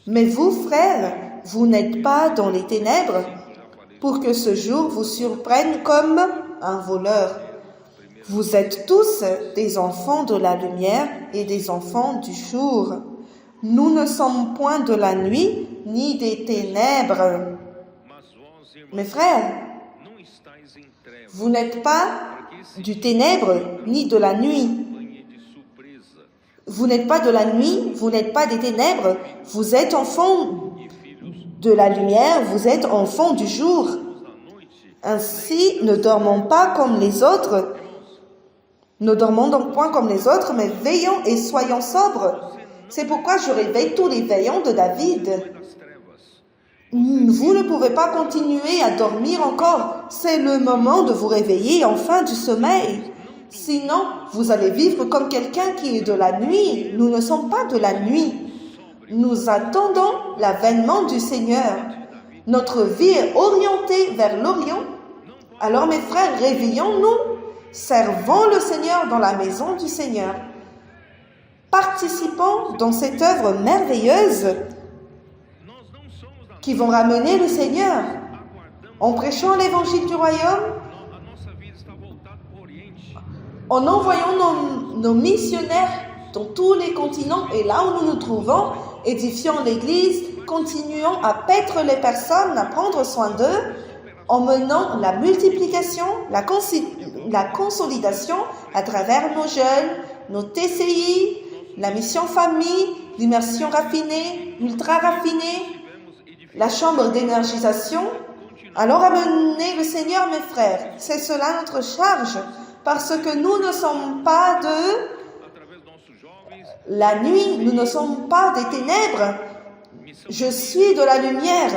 Mais vous, frères, vous n'êtes pas dans les ténèbres pour que ce jour vous surprenne comme un voleur. Vous êtes tous des enfants de la lumière et des enfants du jour. Nous ne sommes point de la nuit ni des ténèbres. Mes frères, vous n'êtes pas du ténèbre ni de la nuit. Vous n'êtes pas de la nuit, vous n'êtes pas des ténèbres, vous êtes enfants de la lumière, vous êtes enfants du jour. Ainsi, ne dormons pas comme les autres. Ne dormons donc point comme les autres, mais veillons et soyons sobres. C'est pourquoi je réveille tous les veillants de David. Vous ne pouvez pas continuer à dormir encore. C'est le moment de vous réveiller enfin du sommeil. Sinon, vous allez vivre comme quelqu'un qui est de la nuit. Nous ne sommes pas de la nuit. Nous attendons l'avènement du Seigneur. Notre vie est orientée vers l'Orient. Alors mes frères, réveillons-nous. Servons le Seigneur dans la maison du Seigneur. Participons dans cette œuvre merveilleuse qui vont ramener le Seigneur. En prêchant l'évangile du royaume, en envoyant nos missionnaires dans tous les continents et là où nous nous trouvons, édifiant l'Église, continuons à paître les personnes, à prendre soin d'eux, en menant la multiplication, la consolidation à travers nos jeunes, nos TCI, la mission famille, l'immersion raffinée, ultra raffinée, la chambre d'énergisation. Alors amenez le Seigneur, mes frères, c'est cela notre charge, parce que nous ne sommes pas de la nuit, nous ne sommes pas des ténèbres. Je suis de la lumière,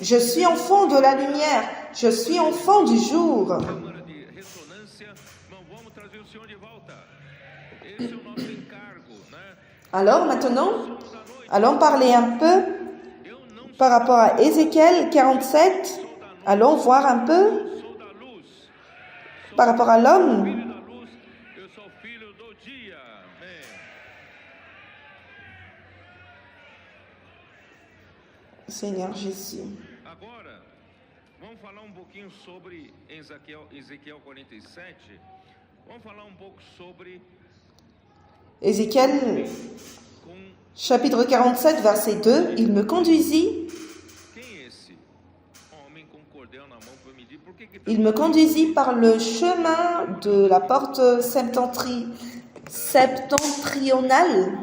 je suis enfant de la lumière, je suis enfant du jour. Alors maintenant, allons parler un peu par rapport à Ézéchiel 47. Allons voir un peu par rapport à l'homme. Seigneur Jésus. Agora, vamos falar pouquinho sobre Ezequiel 47. Vamos falar pouco sobre Ézéchiel chapitre 47, verset 2. Il me conduisit. Il me conduisit par le chemin de la porte septentrionale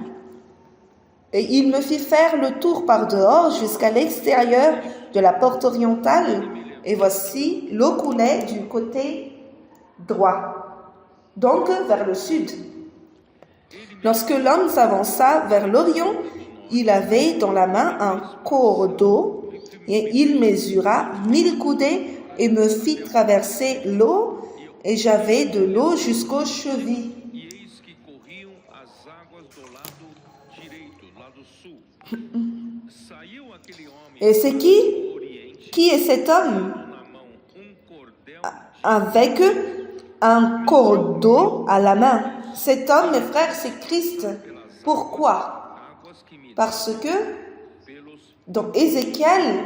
et il me fit faire le tour par dehors jusqu'à l'extérieur de la porte orientale et voici l'eau coulait du côté droit, donc vers le sud. Lorsque l'homme s'avança vers l'Orient, il avait dans la main un corps d'eau et il mesura 1000 coudées et me fit traverser l'eau, et j'avais de l'eau jusqu'aux chevilles. Et c'est qui est cet homme avec un cordeau à la main. Cet homme, mes frères, c'est Christ. Pourquoi? Parce que dans Ézéchiel,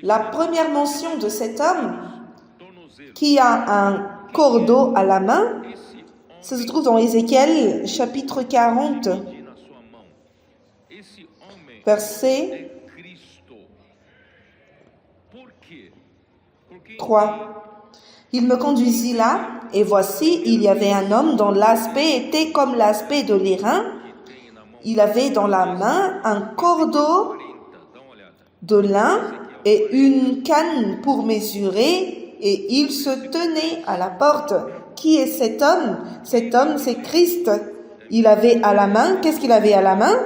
la première mention de cet homme qui a un cordeau à la main, ça se trouve dans Ézéchiel chapitre 40, verset 3. Il me conduisit là, et voici, il y avait un homme dont l'aspect était comme l'aspect de l'airain. Il avait dans la main un cordeau de lin et une canne pour mesurer, et il se tenait à la porte. Qui est cet homme? Cet homme, c'est Christ. Il avait à la main, qu'est-ce qu'il avait à la main?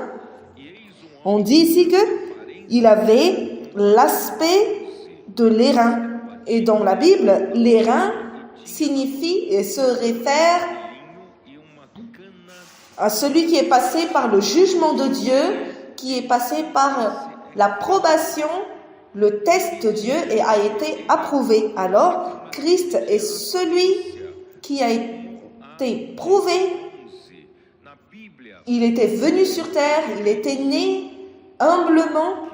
On dit ici qu'il avait l'aspect de l'airain. Et dans la Bible, l'airain signifie et se réfère à celui qui est passé par le jugement de Dieu, qui est passé par l'approbation, le test de Dieu et a été approuvé. Alors, Christ est celui qui a été prouvé. Il était venu sur terre, il était né humblement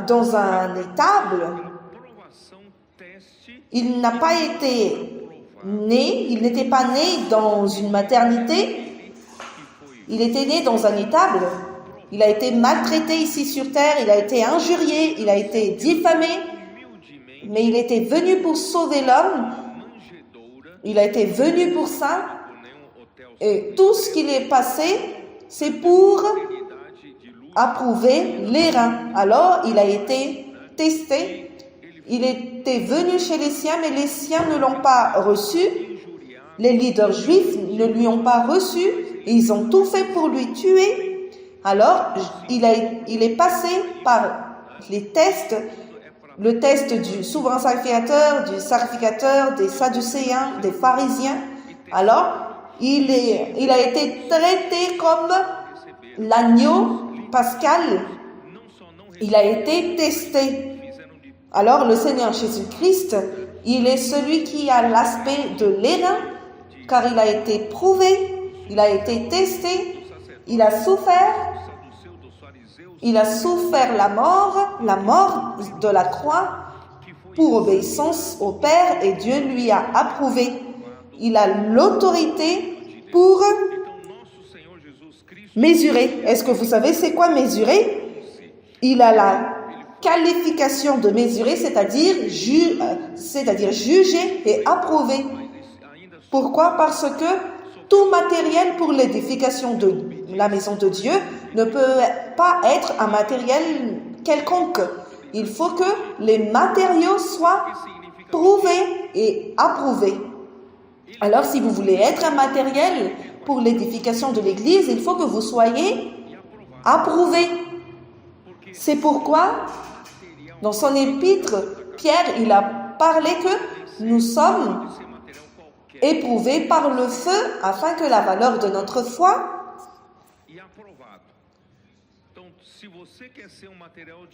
dans un étable. Il n'a pas été né, il n'était pas né dans une maternité, il était né dans un étable. Il a été maltraité ici sur terre, il a été injurié, il a été diffamé, mais il était venu pour sauver l'homme. Il a été venu pour ça. Et tout ce qu'il est passé, c'est pour approuver l'airain. Alors, il a été testé. Il était venu chez les siens, mais les siens ne l'ont pas reçu. Les leaders juifs ne lui ont pas reçu. Et ils ont tout fait pour lui tuer. Alors, il est passé par les tests. Le test du souverain sacrificateur, des sadducéens, des pharisiens. Alors, il a été traité comme l'agneau pascal. Il a été testé. Alors, le Seigneur Jésus-Christ, il est celui qui a l'aspect de l'airain, car il a été prouvé, il a été testé, il a souffert. Il a souffert la mort de la croix pour obéissance au Père et Dieu lui a approuvé. Il a l'autorité pour mesurer. Est-ce que vous savez c'est quoi mesurer? Il a la qualification de mesurer, c'est-à-dire juger et approuver. Pourquoi? Parce que tout matériel pour l'édification de la maison de Dieu ne peut pas être un matériel quelconque. Il faut que les matériaux soient prouvés et approuvés. Alors, si vous voulez être un matériel pour l'édification de l'Église, il faut que vous soyez approuvé. C'est pourquoi, dans son épître, Pierre, il a parlé que nous sommes éprouvés par le feu afin que la valeur de notre foi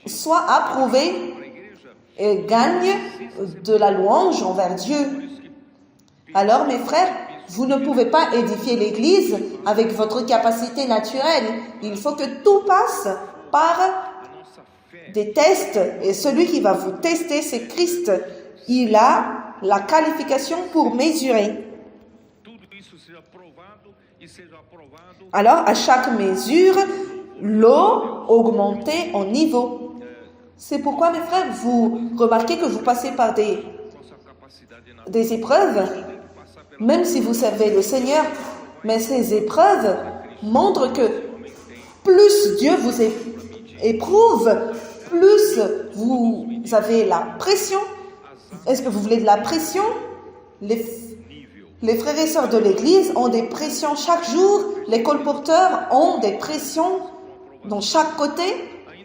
soit approuvée et gagne de la louange envers Dieu. Alors, mes frères, vous ne pouvez pas édifier l'Église avec votre capacité naturelle. Il faut que tout passe par des tests. Et celui qui va vous tester, c'est Christ. Il a la qualification pour mesurer. Alors, à chaque mesure, l'eau augmentait en niveau. C'est pourquoi, mes frères, vous remarquez que vous passez par des épreuves, même si vous servez le Seigneur, mais ces épreuves montrent que plus Dieu vous éprouve, plus vous avez la pression. Est-ce que vous voulez de la pression? Les frères et sœurs de l'Église ont des pressions chaque jour. Les colporteurs ont des pressions dans chaque côté.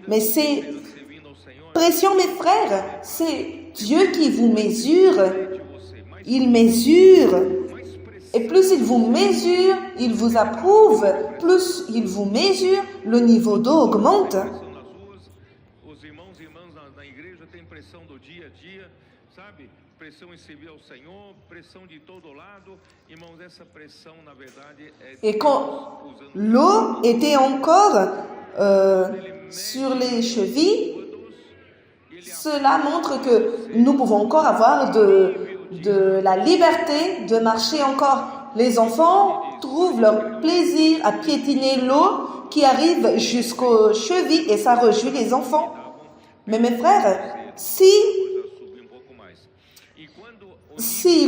Mais ces pressions, mes frères, c'est Dieu qui vous mesure. Il mesure. Et plus il vous mesure, il vous approuve. Plus il vous mesure, le niveau d'eau augmente. Et quand l'eau était encore sur les chevilles, cela montre que nous pouvons encore avoir de la liberté de marcher encore. Les enfants trouvent leur plaisir à piétiner l'eau qui arrive jusqu'aux chevilles et ça réjouit les enfants. Mais mes frères, si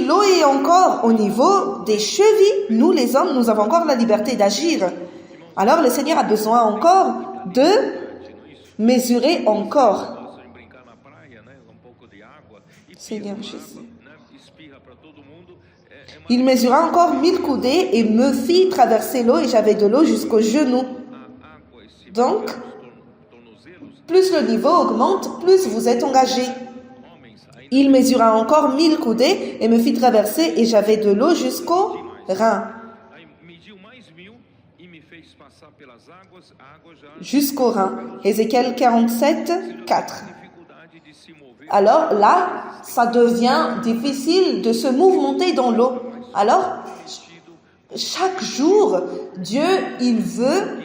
l'eau est encore au niveau des chevilles, nous les hommes, nous avons encore la liberté d'agir. Alors le Seigneur a besoin encore de mesurer encore. Seigneur Jésus. Il mesura encore 1000 coudées et me fit traverser l'eau et j'avais de l'eau jusqu'aux genoux. Donc, plus le niveau augmente, plus vous êtes engagé. Il mesura encore 1000 coudées et me fit traverser et j'avais de l'eau jusqu'aux reins. Jusqu'aux reins. Ézéchiel 47, 4. Alors là, ça devient difficile de se mouvementer dans l'eau. Alors, chaque jour, Dieu, il veut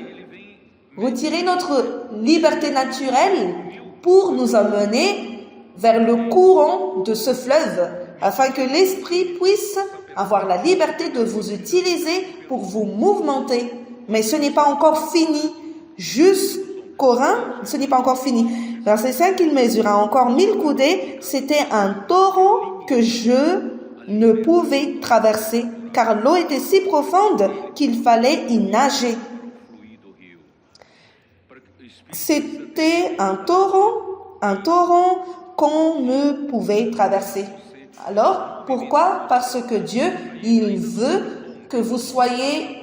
retirer notre liberté naturelle pour nous amener vers le courant de ce fleuve, afin que l'Esprit puisse avoir la liberté de vous utiliser pour vous mouvementer. Mais ce n'est pas encore fini. Jusqu'au Rhin, ce n'est pas encore fini. Verset 5, il mesura encore 1000 coudées. C'était un torrent que je ne pouvais traverser, car l'eau était si profonde qu'il fallait y nager. C'était un torrent qu'on ne pouvait traverser. Alors, pourquoi? Parce que Dieu, il veut que vous soyez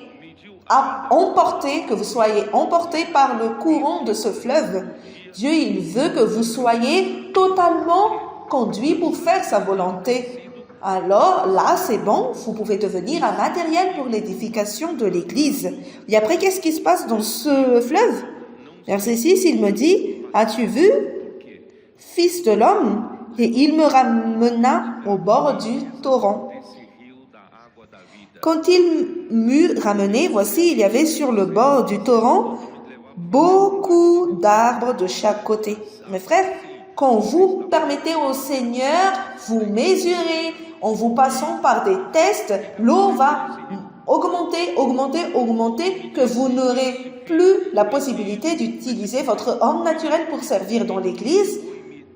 emportés par le courant de ce fleuve. Dieu, il veut que vous soyez totalement conduits pour faire sa volonté. Alors là, c'est bon, vous pouvez devenir un matériel pour l'édification de l'Église. Et après, qu'est-ce qui se passe dans ce fleuve? Verset 6, il me dit, « As-tu vu, fils de l'homme ?» Et il me ramena au bord du torrent. Quand il m'eut ramené, voici, il y avait sur le bord du torrent beaucoup d'arbres de chaque côté. Mes frères, quand vous permettez au Seigneur, vous mesurez, en vous passant par des tests, l'eau va augmenter, que vous n'aurez plus la possibilité d'utiliser votre homme naturel pour servir dans l'Église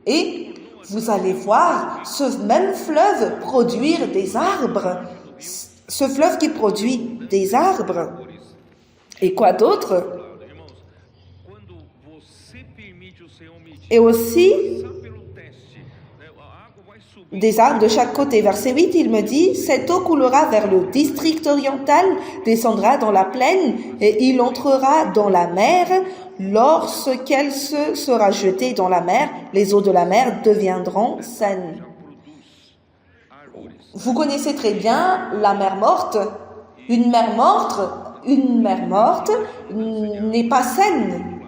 et vous allez voir ce même fleuve produire des arbres. Ce fleuve qui produit des arbres. Et quoi d'autre? Et aussi des arbres de chaque côté. Verset 8, il me dit, « Cette eau coulera vers le district oriental, descendra dans la plaine, et il entrera dans la mer. Lorsqu'elle se sera jetée dans la mer, les eaux de la mer deviendront saines. » Vous connaissez très bien la mer morte. Une mer morte n'est pas saine.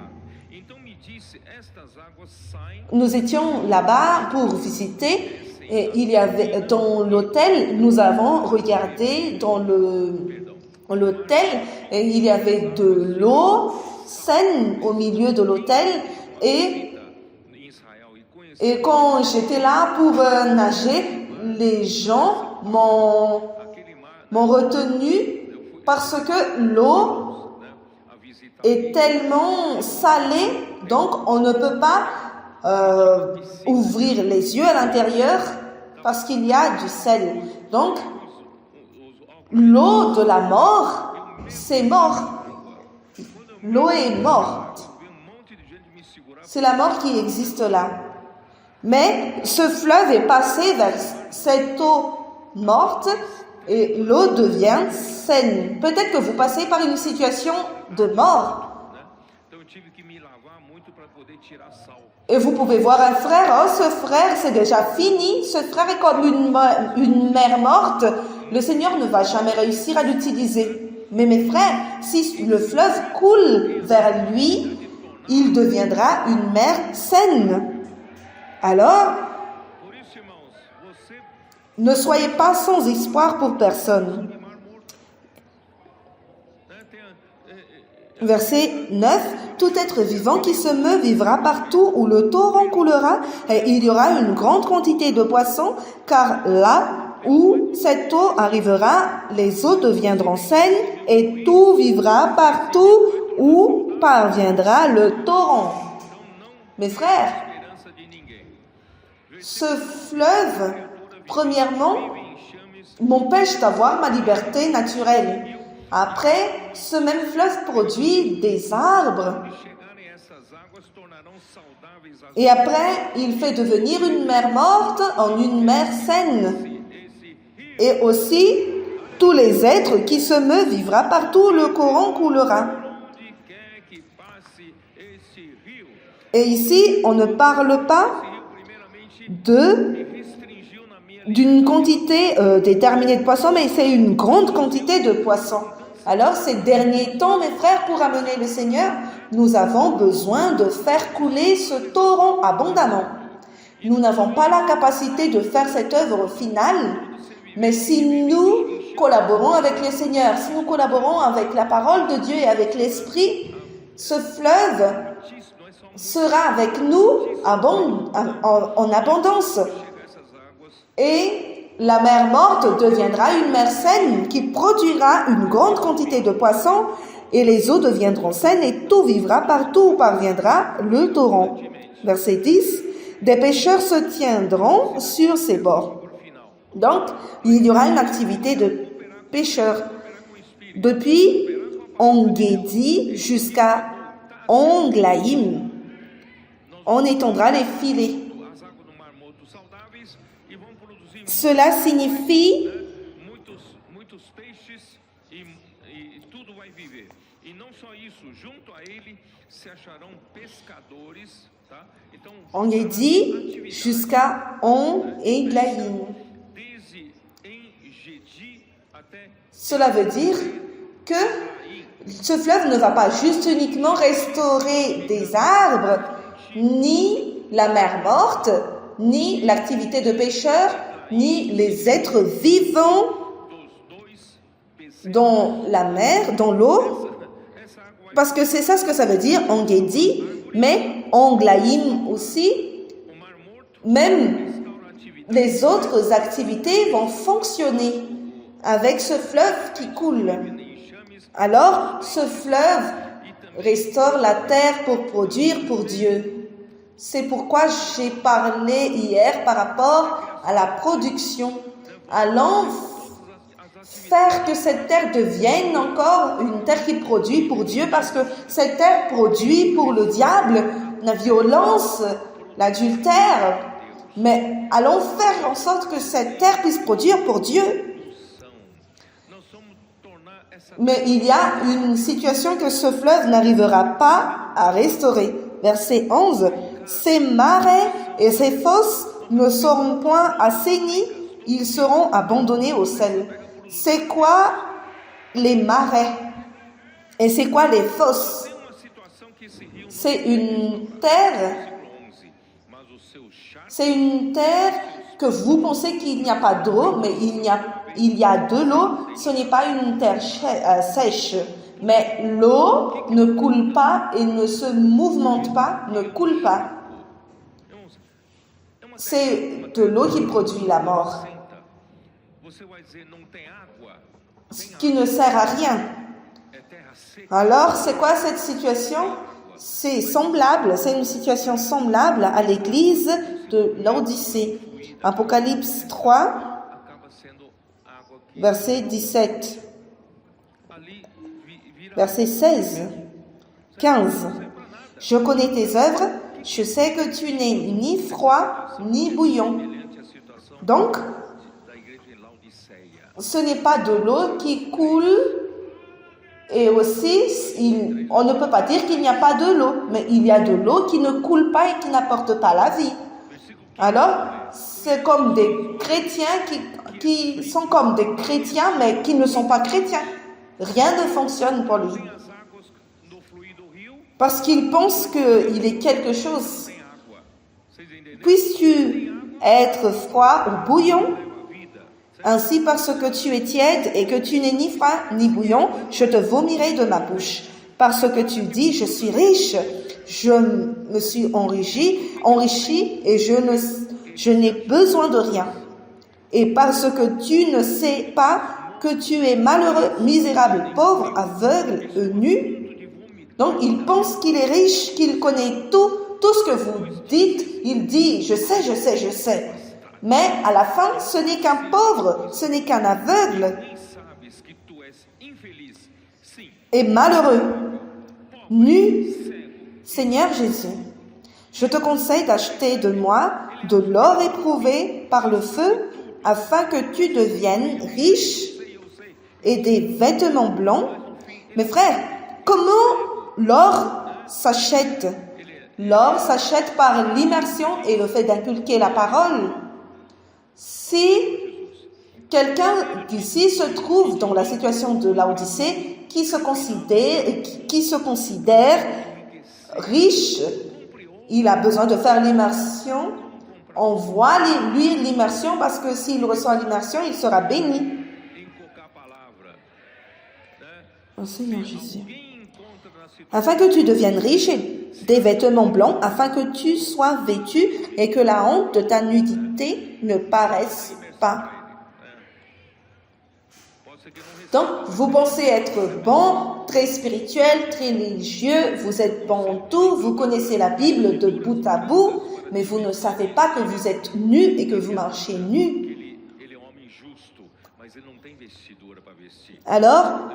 Nous étions là-bas pour visiter et il y avait dans l'hôtel, nous avons regardé dans l'hôtel et il y avait de l'eau saine au milieu de l'hôtel et quand j'étais là pour nager, les gens m'ont retenu parce que l'eau est tellement salée, donc on ne peut pas ouvrir les yeux à l'intérieur parce qu'il y a du sel. Donc, l'eau de la mort, c'est mort. L'eau est morte. C'est la mort qui existe là. Mais ce fleuve est passé vers cette eau morte et l'eau devient saine. Peut-être que vous passez par une situation de mort. Et vous pouvez voir un frère, ce frère c'est déjà fini, ce frère est comme une mer morte, le Seigneur ne va jamais réussir à l'utiliser. Mais mes frères, si le fleuve coule vers lui, il deviendra une mer saine. Alors, ne soyez pas sans espoir pour personne. Verset 9. Tout être vivant qui se meut vivra partout où le torrent coulera, et il y aura une grande quantité de poissons, car là où cette eau arrivera, les eaux deviendront saines, et tout vivra partout où parviendra le torrent. Mes frères, ce fleuve, premièrement, m'empêche d'avoir ma liberté naturelle. Après, ce même fleuve produit des arbres. Et après, il fait devenir une mer morte en une mer saine. Et aussi, tous les êtres qui se meuvent vivra partout où le courant coulera. Et ici, on ne parle pas d'une quantité déterminée de poissons, mais c'est une grande quantité de poissons. Alors, ces derniers temps, mes frères, pour amener le Seigneur, nous avons besoin de faire couler ce torrent abondamment. Nous n'avons pas la capacité de faire cette œuvre finale, mais si nous collaborons avec le Seigneur, si nous collaborons avec la parole de Dieu et avec l'Esprit, ce fleuve sera avec nous en abondance. Et la mer morte deviendra une mer saine qui produira une grande quantité de poissons et les eaux deviendront saines et tout vivra partout où parviendra le torrent. Verset 10. Des pêcheurs se tiendront sur ses bords. Donc, il y aura une activité de pêcheurs. Depuis En-Gedi jusqu'à En-Glaim, on étendra les filets. Cela signifie En-Gedi jusqu'à En-Glaim. Cela veut dire que ce fleuve ne va pas juste uniquement restaurer des arbres, ni la mer morte, ni l'activité de pêcheurs, ni les êtres vivants dans la mer, dans l'eau, parce que c'est ça ce que ça veut dire, En-Gedi, mais En-Glaim aussi, même les autres activités vont fonctionner avec ce fleuve qui coule. Alors, ce fleuve restaure la terre pour produire pour Dieu. C'est pourquoi j'ai parlé hier par rapport à la production. Allons faire que cette terre devienne encore une terre qui produit pour Dieu, parce que cette terre produit pour le diable la violence, l'adultère. Mais allons faire en sorte que cette terre puisse produire pour Dieu. Mais il y a une situation que ce fleuve n'arrivera pas à restaurer. Verset 11. Ces marais et ces fosses ne seront point assainis, ils seront abandonnés au sel. C'est quoi les marais? Et c'est quoi les fosses? C'est une terre que vous pensez qu'il n'y a pas d'eau, mais il y a de l'eau. Ce n'est pas une terre sèche, mais l'eau ne coule pas et ne se mouvemente pas, ne coule pas. C'est de l'eau qui produit la mort, ce qui ne sert à rien. Alors, c'est quoi cette situation? C'est semblable, c'est une situation semblable à l'église de Laodicée. Apocalypse 3, verset 17, verset 16, 15. Je connais tes œuvres, je sais que tu n'es ni froid ni bouillant. Donc, ce n'est pas de l'eau qui coule, et aussi, on ne peut pas dire qu'il n'y a pas de l'eau, mais il y a de l'eau qui ne coule pas et qui n'apporte pas la vie. Alors, c'est comme des chrétiens qui sont comme des chrétiens, mais qui ne sont pas chrétiens. Rien ne fonctionne pour lui. Parce qu'ils pensent qu'il est quelque chose. puisses-tu être froid ou bouillant? Ainsi, parce que tu es tiède et que tu n'es ni froid ni bouillant, je te vomirai de ma bouche. Parce que tu dis, je suis riche, je me suis enrichi et je n'ai besoin de rien. Et parce que tu ne sais pas que tu es malheureux, misérable, pauvre, aveugle, nu. Donc, il pense qu'il est riche, qu'il connaît tout ce que vous dites. Il dit, je sais. Mais à la fin, ce n'est qu'un pauvre, ce n'est qu'un aveugle et malheureux, nu. Seigneur Jésus, je te conseille d'acheter de moi de l'or éprouvé par le feu, afin que tu deviennes riche, et des vêtements blancs. Mes frères, comment l'or s'achète? L'or s'achète par l'immersion et le fait d'inculquer la parole. Si quelqu'un d'ici se trouve dans la situation de Laodicée, qui se considère riche, il a besoin de faire l'immersion. Envoie lui l'immersion, parce que s'il reçoit l'immersion, il sera béni. Oh Seigneur Jésus. Afin que tu deviennes riche et des vêtements blancs, afin que tu sois vêtu et que la honte de ta nudité ne paraisse pas. Donc, vous pensez être bon, très spirituel, très religieux, vous êtes bon en tout, vous connaissez la Bible de bout à bout, mais vous ne savez pas que vous êtes nu et que vous marchez nu. Alors,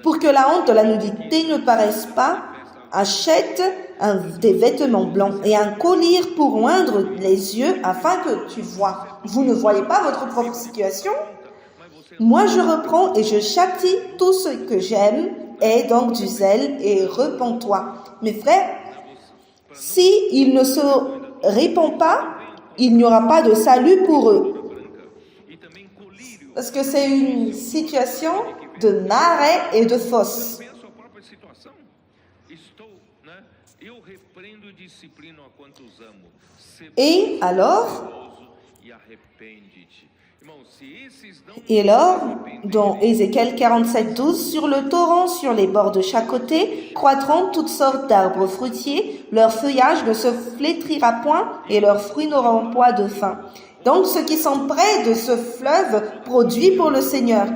pour que la honte de la nudité ne paraisse pas, achète des vêtements blancs et un collier pour oindre les yeux afin que tu vois. Vous ne voyez pas votre propre situation? Moi, je reprends et je châtie tout ce que j'aime. Aie donc du zèle et repens-toi. Mes frères, si il ne se répand pas, il n'y aura pas de salut pour eux. Parce que c'est une situation de marais et de fosse. Et alors, dans Ézéchiel 47:12, sur le torrent, sur les bords de chaque côté, croîtront toutes sortes d'arbres fruitiers, leur feuillage ne se flétrira point et leurs fruits n'auront point de fin. Donc, ceux qui sont près de ce fleuve produisent pour le Seigneur.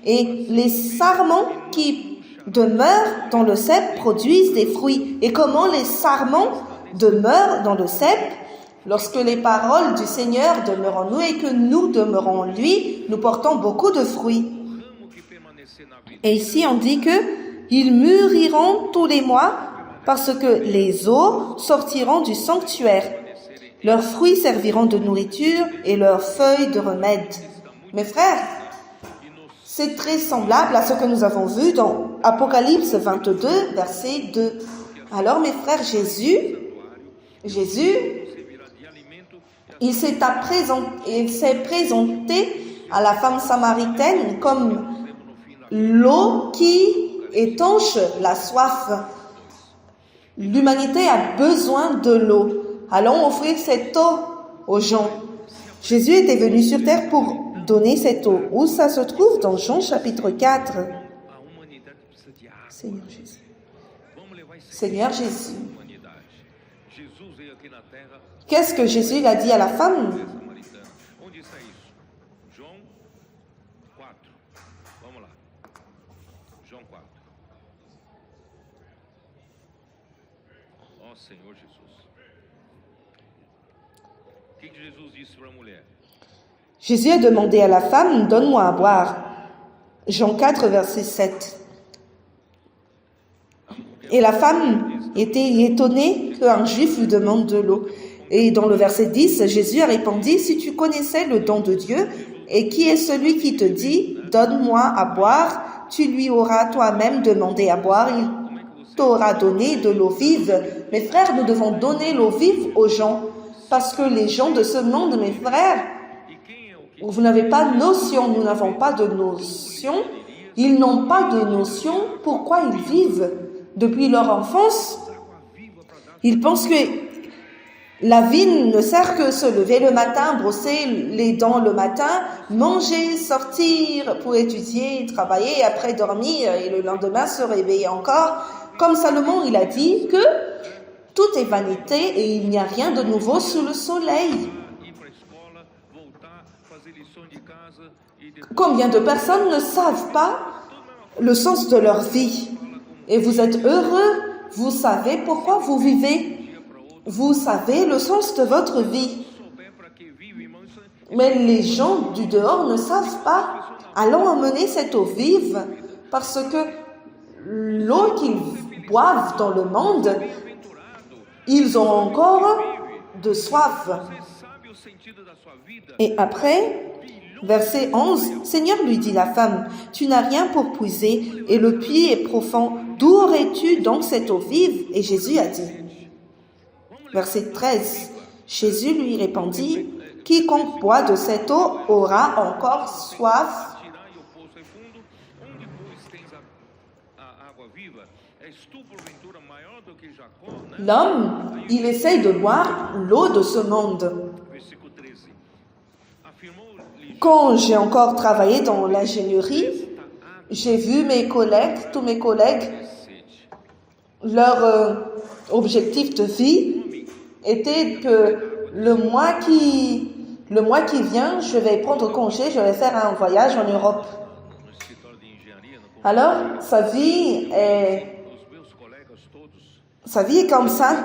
Et les sarments qui demeurent dans le cep produisent des fruits. Et comment les sarments demeurent dans le cep? Lorsque les paroles du Seigneur demeurent en nous et que nous demeurons en lui, nous portons beaucoup de fruits. Et ici, on dit que ils mûriront tous les mois parce que les eaux sortiront du sanctuaire. Leurs fruits serviront de nourriture et leurs feuilles de remède. Mes frères, c'est très semblable à ce que nous avons vu dans Apocalypse 22, verset 2. Alors, mes frères, Jésus, il s'est présenté à la femme samaritaine comme l'eau qui étanche la soif. L'humanité a besoin de l'eau. Allons offrir cette eau aux gens. Jésus était venu sur terre pour donner cette eau. Où ça se trouve? Dans Jean chapitre 4. Seigneur Jésus. Qu'est-ce que Jésus a dit à la femme? Jésus a demandé à la femme, donne-moi à boire. Jean 4, verset 7. Et la femme était étonnée qu'un juif lui demande de l'eau. Et dans le verset 10, Jésus a répondu, si tu connaissais le don de Dieu, et qui est celui qui te dit, donne-moi à boire, tu lui auras toi-même demandé à boire, il t'aura donné de l'eau vive. Mes frères, nous devons donner l'eau vive aux gens, parce que les gens de ce monde, mes frères, vous n'avez pas de notion, nous n'avons pas de notion, ils n'ont pas de notion pourquoi ils vivent depuis leur enfance. Ils pensent que La vie ne sert que se lever le matin, brosser les dents le matin, manger, sortir pour étudier, travailler, après dormir et le lendemain se réveiller encore. Comme Salomon, il a dit que tout est vanité et il n'y a rien de nouveau sous le soleil. Combien de personnes ne savent pas le sens de leur vie? Et vous êtes heureux, vous savez pourquoi vous vivez. Vous savez le sens de votre vie. Mais les gens du dehors ne savent pas. Allons emmener cette eau vive parce que l'eau qu'ils boivent dans le monde, ils ont encore de soif. Et après, verset 11, Seigneur lui dit la femme, tu n'as rien pour puiser et le puits est profond. D'où aurais-tu donc cette eau vive? Et Jésus a dit. Verset 13, Jésus lui répondit, quiconque boit de cette eau aura encore soif. L'homme, il essaye de boire l'eau de ce monde. Quand j'ai encore travaillé dans l'ingénierie, j'ai vu tous mes collègues, leur objectif de vie était que le mois qui vient, je vais prendre congé, je vais faire un voyage en Europe. Alors, sa vie est comme ça,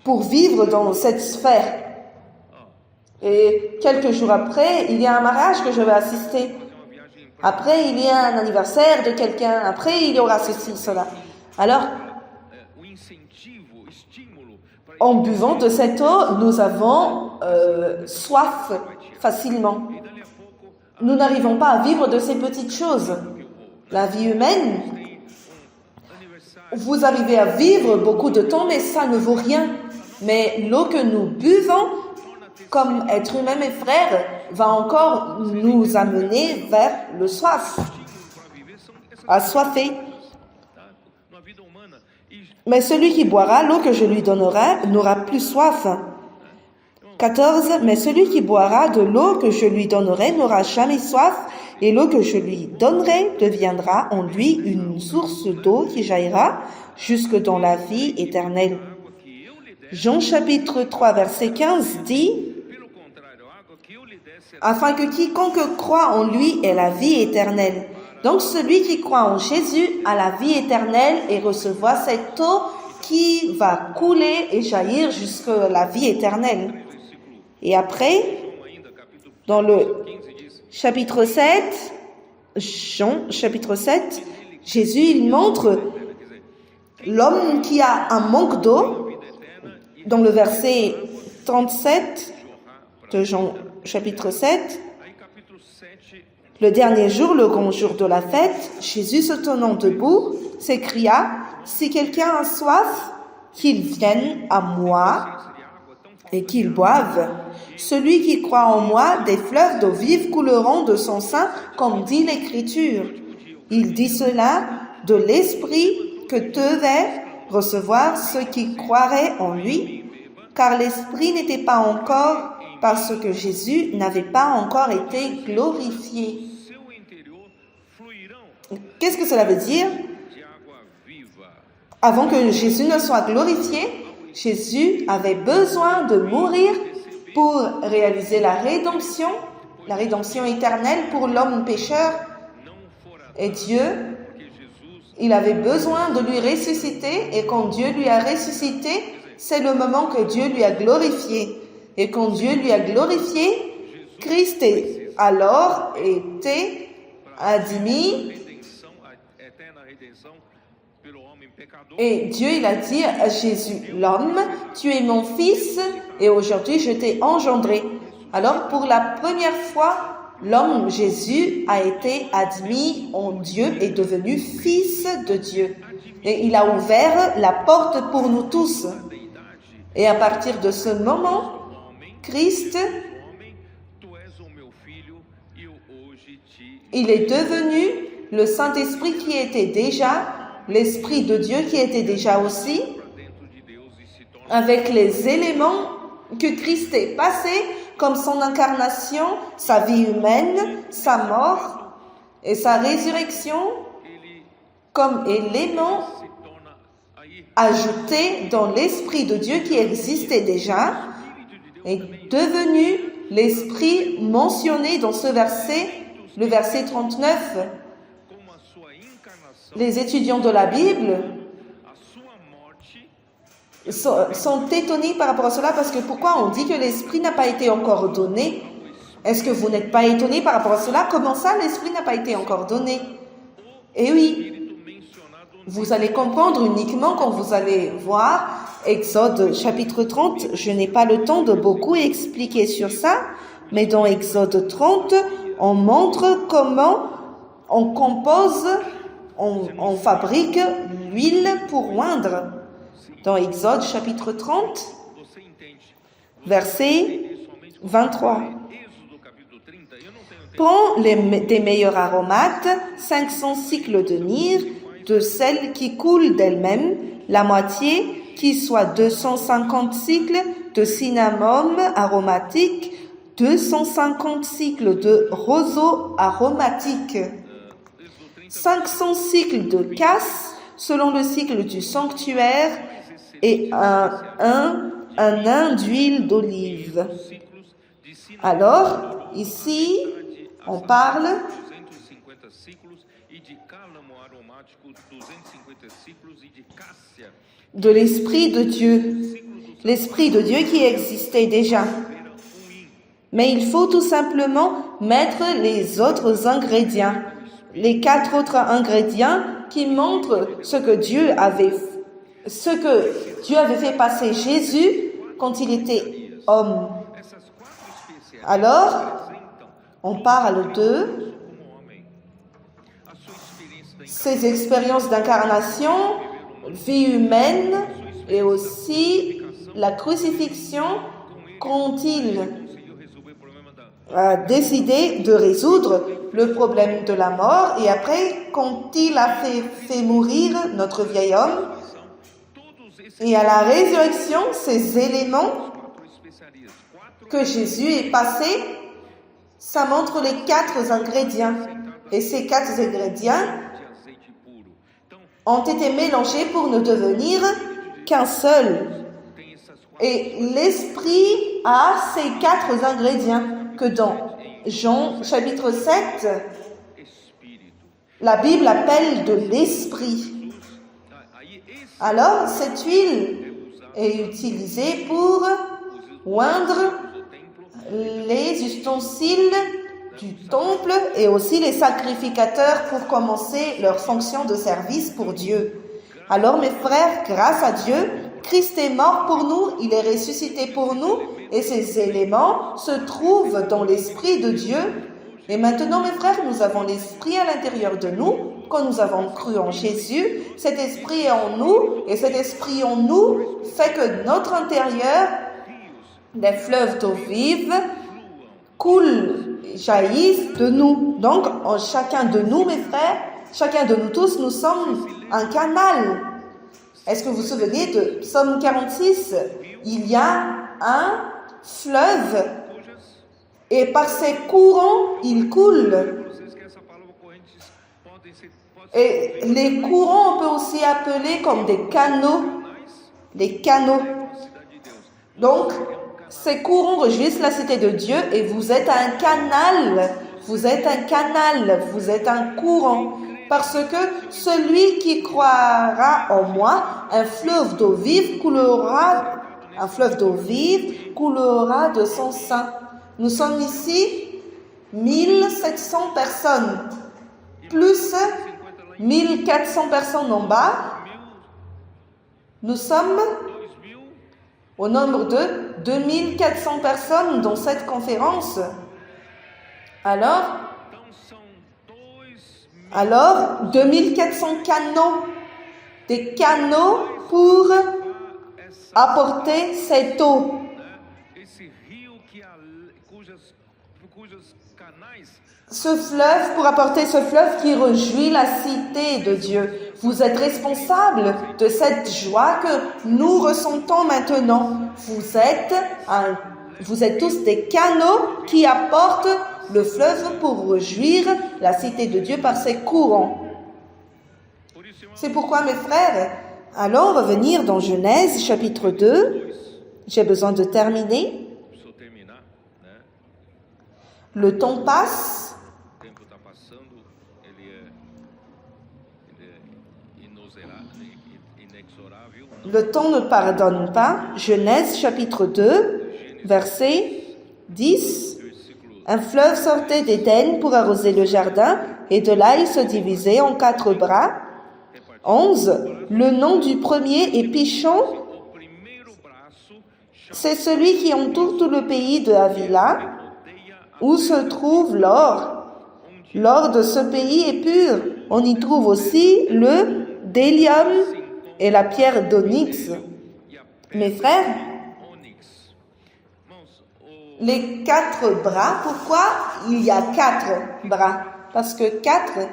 pour vivre dans cette sphère. Et quelques jours après, il y a un mariage que je vais assister. Après, il y a un anniversaire de quelqu'un. Après, il y aura ceci, cela. Alors, en buvant de cette eau, nous avons soif facilement. Nous n'arrivons pas à vivre de ces petites choses. La vie humaine, vous arrivez à vivre beaucoup de temps, mais ça ne vaut rien. Mais l'eau que nous buvons, comme être humain, mes frères, va encore nous amener vers le soif, assoiffé. Mais celui qui boira l'eau que je lui donnerai n'aura plus soif. 14. Mais celui qui boira de l'eau que je lui donnerai n'aura jamais soif, et l'eau que je lui donnerai deviendra en lui une source d'eau qui jaillira jusque dans la vie éternelle. Jean chapitre 3 verset 15 dit, afin que quiconque croit en lui ait la vie éternelle. Donc celui qui croit en Jésus a la vie éternelle et recevra cette eau qui va couler et jaillir jusqu'à la vie éternelle. Et après, dans le chapitre 7, Jean chapitre 7, Jésus il montre l'homme qui a un manque d'eau. Dans le verset 37 de Jean chapitre 7, le dernier jour, le grand jour de la fête, Jésus se tenant debout, s'écria, « Si quelqu'un a soif, qu'il vienne à moi et qu'il boive. Celui qui croit en moi, des fleuves d'eau vive couleront de son sein, comme dit l'Écriture. » Il dit cela de l'Esprit que devaient recevoir ceux qui croiraient en lui, car l'Esprit n'était pas encore, parce que Jésus n'avait pas encore été glorifié. Qu'est-ce que cela veut dire? Avant que Jésus ne soit glorifié, Jésus avait besoin de mourir pour réaliser la rédemption éternelle pour l'homme pécheur. Et Dieu, il avait besoin de lui ressusciter, et quand Dieu lui a ressuscité, c'est le moment que Dieu lui a glorifié. Et quand Dieu lui a glorifié, Christ alors était admis. Et Dieu, il a dit à Jésus, l'homme, tu es mon fils et aujourd'hui je t'ai engendré. Alors pour la première fois, l'homme Jésus a été admis en Dieu et devenu fils de Dieu. Et il a ouvert la porte pour nous tous. Et à partir de ce moment, Christ, il est devenu le Saint-Esprit qui était déjà, l'Esprit de Dieu qui était déjà aussi, avec les éléments que Christ est passé comme son incarnation, sa vie humaine, sa mort et sa résurrection comme élément ajouté dans l'Esprit de Dieu qui existait déjà, est devenu l'Esprit mentionné dans ce verset, le verset 39. Les étudiants de la Bible sont étonnés par rapport à cela parce que pourquoi on dit que l'Esprit n'a pas été encore donné? Est-ce que vous n'êtes pas étonnés par rapport à cela? Comment ça, l'Esprit n'a pas été encore donné? Eh oui, vous allez comprendre uniquement quand vous allez voir Exode chapitre 30. Je n'ai pas le temps de beaucoup expliquer sur ça, mais dans Exode 30, on montre comment on compose, on fabrique l'huile pour oindre. Dans Exode chapitre 30, verset 23. Prends des meilleurs aromates, 500 cycles de myrrhe, de celle qui coule d'elle-même, la moitié, qui soit 250 cycles de cinnamome aromatique, 250 cycles de roseau aromatique, 500 cycles de casses, selon le cycle du sanctuaire, et un nain d'huile d'olive. Alors, ici, on parle de l'Esprit de Dieu. L'Esprit de Dieu qui existait déjà. Mais il faut tout simplement mettre les autres ingrédients. Les 4 autres ingrédients qui montrent ce que Dieu avait fait passer Jésus quand il était homme. Alors, on parle de ces expériences d'incarnation, vie humaine et aussi la crucifixion quand il a décidé de résoudre le problème de la mort et après quand il a fait mourir notre vieil homme et à la résurrection, ces éléments que Jésus est passé, ça montre les 4 ingrédients. Et ces 4 ingrédients ont été mélangés pour ne devenir qu'un seul. Et l'Esprit a ces 4 ingrédients que dans Jean chapitre 7, la Bible appelle de l'Esprit. Alors, cette huile est utilisée pour oindre les ustensiles du temple et aussi les sacrificateurs pour commencer leur fonction de service pour Dieu. Alors mes frères, grâce à Dieu, Christ est mort pour nous, il est ressuscité pour nous et ces éléments se trouvent dans l'Esprit de Dieu. Et maintenant mes frères, nous avons l'Esprit à l'intérieur de nous. Quand nous avons cru en Jésus, cet Esprit est en nous et cet Esprit en nous fait que notre intérieur, des fleuves d'eau vive, coulent, jaillissent de nous. Donc, en chacun de nous, mes frères, chacun de nous tous, nous sommes un canal. Est-ce que vous vous souvenez de Psaume 46? Il y a un fleuve et par ses courants, il coule. Et les courants, on peut aussi appeler comme des canaux. Les canaux. Donc, ces courants rejoignent la cité de Dieu et vous êtes un canal. Vous êtes un canal. Vous êtes un courant. Parce que celui qui croira en moi, un fleuve d'eau vive coulera de son sein. Nous sommes ici 1700 personnes, plus 1400 personnes en bas. Nous sommes au nombre de 2400 personnes dans cette conférence. Alors 2400 canaux, des canaux pour apporter cette eau. ce fleuve, pour apporter ce fleuve qui réjouit la cité de Dieu. Vous êtes responsables de cette joie que nous ressentons maintenant. Vous êtes tous des canaux qui apportent le fleuve pour réjouir la cité de Dieu par ses courants. C'est pourquoi, mes frères, allons revenir dans Genèse chapitre 2. J'ai besoin de terminer. Le temps passe. Le temps ne pardonne pas. Genèse chapitre 2, verset 10. Un fleuve sortait d'Éden pour arroser le jardin, et de là il se divisait en 4 bras. 11. Le nom du premier est Pishon. C'est celui qui entoure tout le pays de Havila, où se trouve l'or. L'or de ce pays est pur. On y trouve aussi le bdellium et la pierre d'onyx. Mes frères, les 4 bras, pourquoi il y a 4 bras? Parce que 4,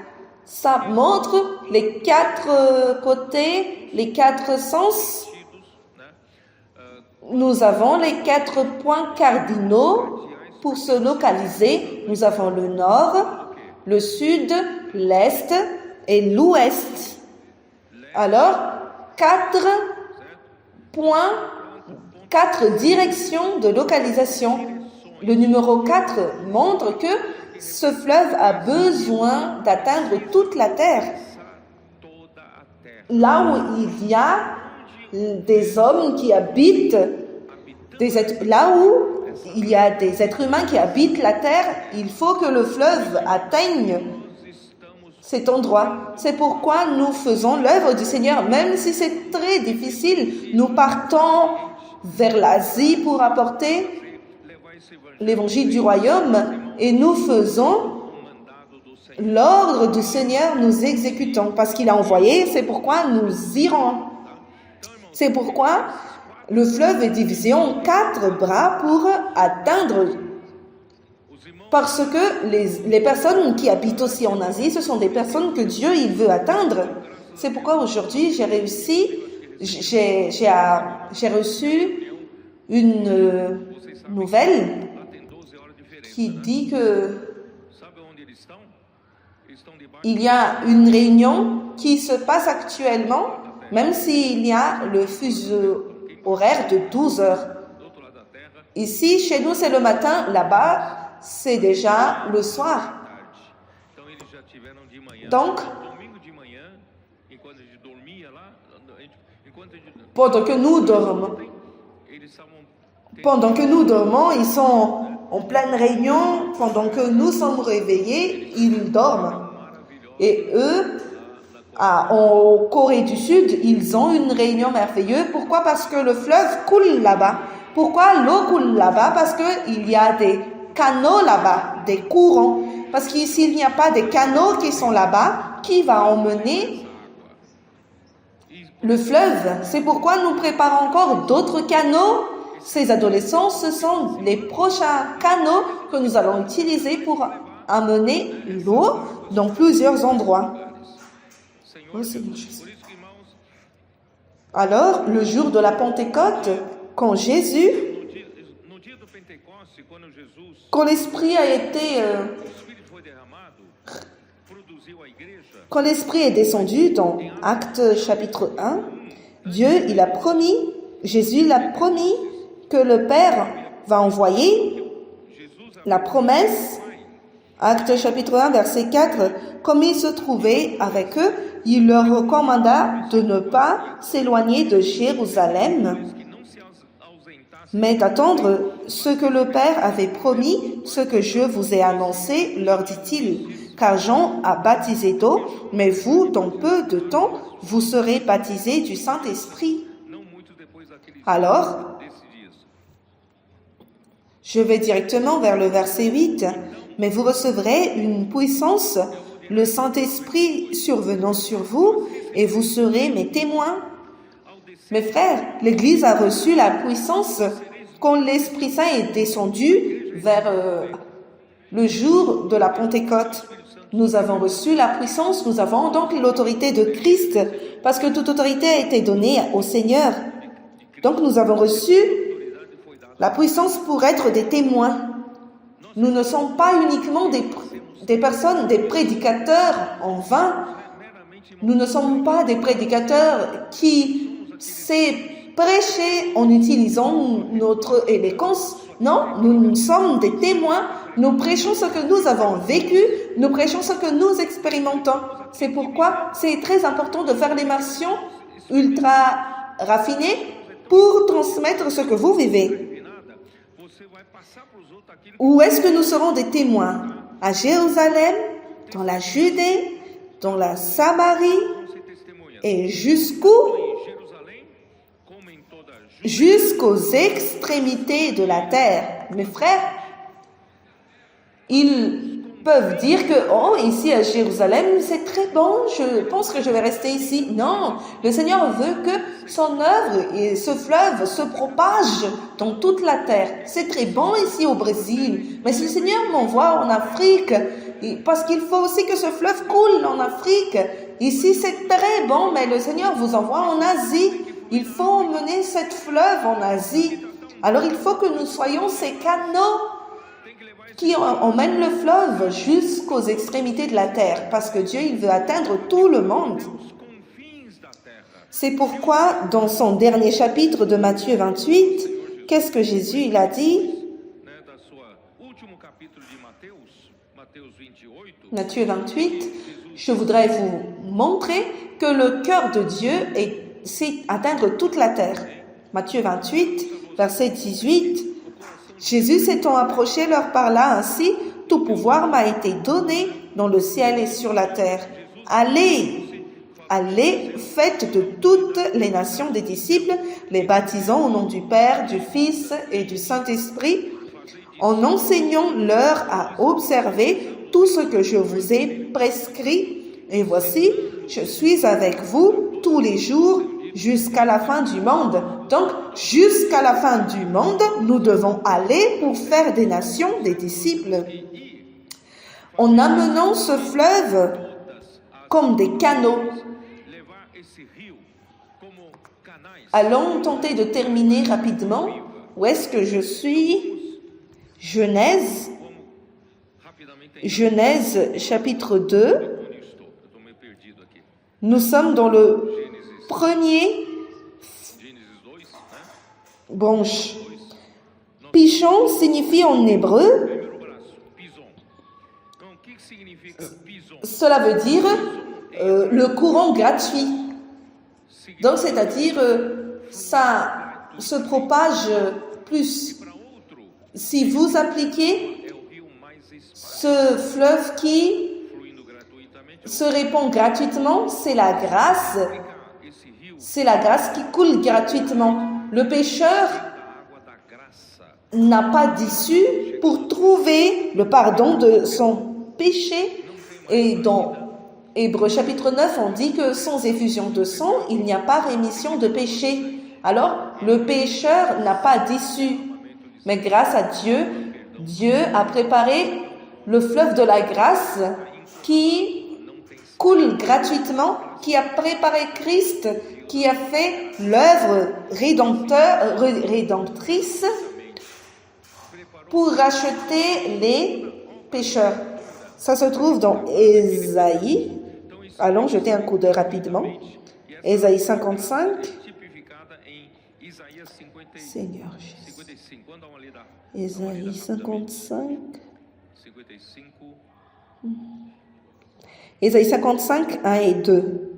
ça montre les 4 côtés, les 4 sens. Nous avons les 4 points cardinaux pour se localiser. Nous avons le nord, le sud, l'est et l'ouest. Alors, 4 points, 4 directions de localisation. Le numéro 4 montre que ce fleuve a besoin d'atteindre toute la terre. Là où il y a des hommes qui habitent, là où il y a des êtres humains qui habitent la terre, il faut que le fleuve atteigne cet endroit. C'est pourquoi nous faisons l'œuvre du Seigneur, même si c'est très difficile. Nous partons vers l'Asie pour apporter l'évangile du royaume et nous faisons l'ordre du Seigneur, nous exécutons parce qu'il a envoyé, c'est pourquoi nous irons. C'est pourquoi le fleuve est divisé en 4 bras pour atteindre. Parce que les personnes qui habitent aussi en Asie, ce sont des personnes que Dieu il veut atteindre. C'est pourquoi aujourd'hui j'ai reçu une nouvelle qui dit que il y a une réunion qui se passe actuellement, même s'il y a le fuseau horaire de 12 heures. Ici, chez nous, c'est le matin, là-bas, c'est déjà le soir. Donc, pendant que nous dormons, ils sont en pleine réunion. Pendant que nous sommes réveillés, ils dorment. Et eux, en Corée du Sud, ils ont une réunion merveilleuse. Pourquoi? Parce que le fleuve coule là-bas. Pourquoi l'eau coule là-bas? Parce qu'il y a des canaux là-bas, des courants. Parce que s'il n'y a pas de canaux qui sont là-bas, qui va emmener le fleuve? C'est pourquoi nous préparons encore d'autres canaux. Ces adolescents, ce sont les prochains canaux que nous allons utiliser pour amener l'eau dans plusieurs endroits. Alors, le jour de la Pentecôte, quand l'Esprit est descendu dans Actes chapitre 1, Jésus l'a promis que le Père va envoyer la promesse. Actes chapitre 1, verset 4, comme il se trouvait avec eux, il leur recommanda de ne pas s'éloigner de Jérusalem, mais d'attendre ce que le Père avait promis, ce que je vous ai annoncé, leur dit-il. Car Jean a baptisé d'eau, mais vous, dans peu de temps, vous serez baptisés du Saint-Esprit. Alors, je vais directement vers le verset 8. Mais vous recevrez une puissance, le Saint-Esprit survenant sur vous, et vous serez mes témoins. Mes frères, l'Église a reçu la puissance quand l'Esprit Saint est descendu vers le jour de la Pentecôte. Nous avons reçu la puissance, nous avons donc l'autorité de Christ, parce que toute autorité a été donnée au Seigneur. Donc nous avons reçu la puissance pour être des témoins. Nous ne sommes pas uniquement des personnes, des prédicateurs en vain. Nous ne sommes pas des prédicateurs qui savent prêcher en utilisant notre éloquence. Non, nous sommes des témoins. Nous prêchons ce que nous avons vécu. Nous prêchons ce que nous expérimentons. C'est pourquoi c'est très important de faire l'immersion ultra raffinée pour transmettre ce que vous vivez. Où est-ce que nous serons des témoins? À Jérusalem, dans la Judée, dans la Samarie et jusqu'aux extrémités de la terre. Mes frères, ils peuvent dire que, ici à Jérusalem, c'est très bon, je pense que je vais rester ici. Non, le Seigneur veut que son œuvre et ce fleuve se propage dans toute la terre. C'est très bon ici au Brésil, mais si le Seigneur m'envoie en Afrique, parce qu'il faut aussi que ce fleuve coule en Afrique. Ici, c'est très bon, mais le Seigneur vous envoie en Asie. Il faut emmener cette fleuve en Asie. Alors, il faut que nous soyons ces canaux qui emmènent le fleuve jusqu'aux extrémités de la terre, parce que Dieu, il veut atteindre tout le monde. C'est pourquoi, dans son dernier chapitre de Matthieu 28, qu'est-ce que Jésus, il a dit? Matthieu 28, je voudrais vous montrer que le cœur de Dieu c'est atteindre toute la terre. Matthieu 28, verset 18, Jésus s'étant approché leur parla ainsi, tout pouvoir m'a été donné dans le ciel et sur la terre. Allez, faites de toutes les nations des disciples, les baptisant au nom du Père, du Fils et du Saint-Esprit, en enseignant-leur à observer tout ce que je vous ai prescrit. Et voici, je suis avec vous tous les jours jusqu'à la fin du monde. Donc, jusqu'à la fin du monde, nous devons aller pour faire des nations des disciples. En amenant ce fleuve comme des canaux. Allons tenter de terminer rapidement. Où est-ce que je suis? Genèse chapitre 2. Nous sommes dans le premier branche. Pichon signifie en hébreu, cela veut dire le courant gratuit. Donc, c'est-à-dire, ça se propage plus. Si vous appliquez ce fleuve qui se répand gratuitement, c'est la grâce. C'est la grâce qui coule gratuitement. Le pécheur n'a pas d'issue pour trouver le pardon de son péché. Et dans Hébreux chapitre 9, on dit que sans effusion de sang, il n'y a pas rémission de péché. Alors, le pécheur n'a pas d'issue. Mais grâce à Dieu, Dieu a préparé le fleuve de la grâce qui coule gratuitement, qui a préparé Christ, qui a fait l'œuvre rédemptrice pour racheter les pécheurs. Ça se trouve dans Ésaïe. Allons jeter un coup d'œil rapidement. Ésaïe 55. Seigneur Jésus. Ésaïe 55. Ésaïe 55, 1 et 2.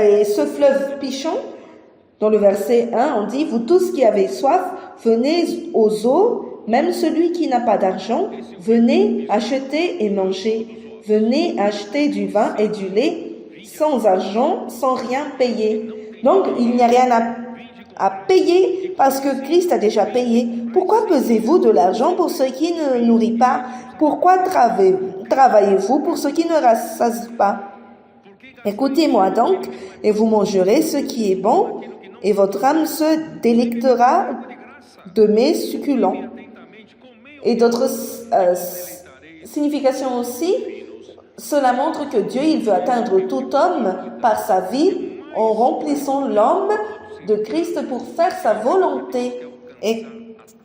Et ce fleuve Pichon, dans le verset 1, on dit « Vous tous qui avez soif, venez aux eaux, même celui qui n'a pas d'argent, venez acheter et manger. Venez acheter du vin et du lait, sans argent, sans rien payer. » Donc, il n'y a rien à payer parce que Christ a déjà payé. Pourquoi pesez-vous de l'argent pour ce qui ne nourrit pas? Pourquoi travaillez-vous pour ce qui ne rassasie pas? Écoutez-moi donc, et vous mangerez ce qui est bon, et votre âme se délectera de mets succulents. Et d'autres significations aussi, cela montre que Dieu, il veut atteindre tout homme par sa vie en remplissant l'homme de Christ pour faire sa volonté. Et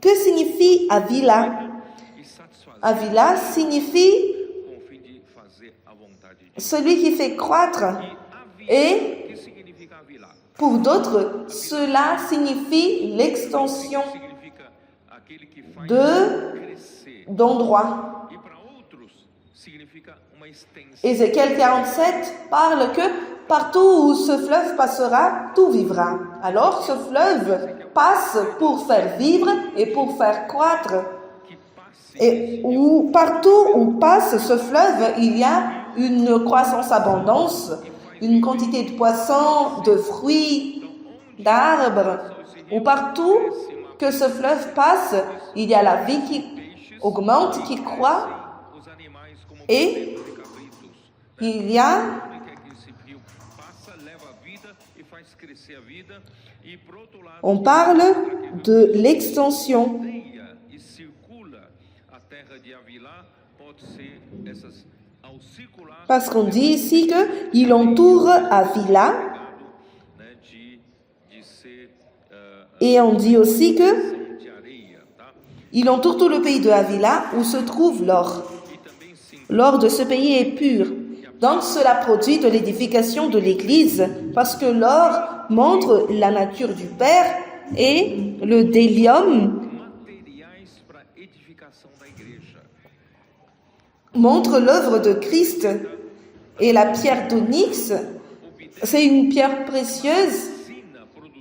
que signifie Avila? Avila signifie celui qui fait croître. Et pour d'autres, cela signifie l'extension d'endroits. Ézéchiel 47 parle que partout où ce fleuve passera, tout vivra. Alors ce fleuve passe pour faire vivre et pour faire croître. Et partout où passe ce fleuve, il y a une croissance abondance, une quantité de poissons, de fruits, d'arbres. Ou partout que ce fleuve passe, il y a la vie qui augmente, qui croît. Et il y a on parle de l'extension. Parce qu'on dit ici qu'il entoure Avila. Et on dit aussi qu'il entoure tout le pays de Avila où se trouve l'or. L'or de ce pays est pur. Donc cela produit de l'édification de l'Église parce que l'or montre la nature du Père et le délium montre l'œuvre de Christ. Et la pierre d'onyx, c'est une pierre précieuse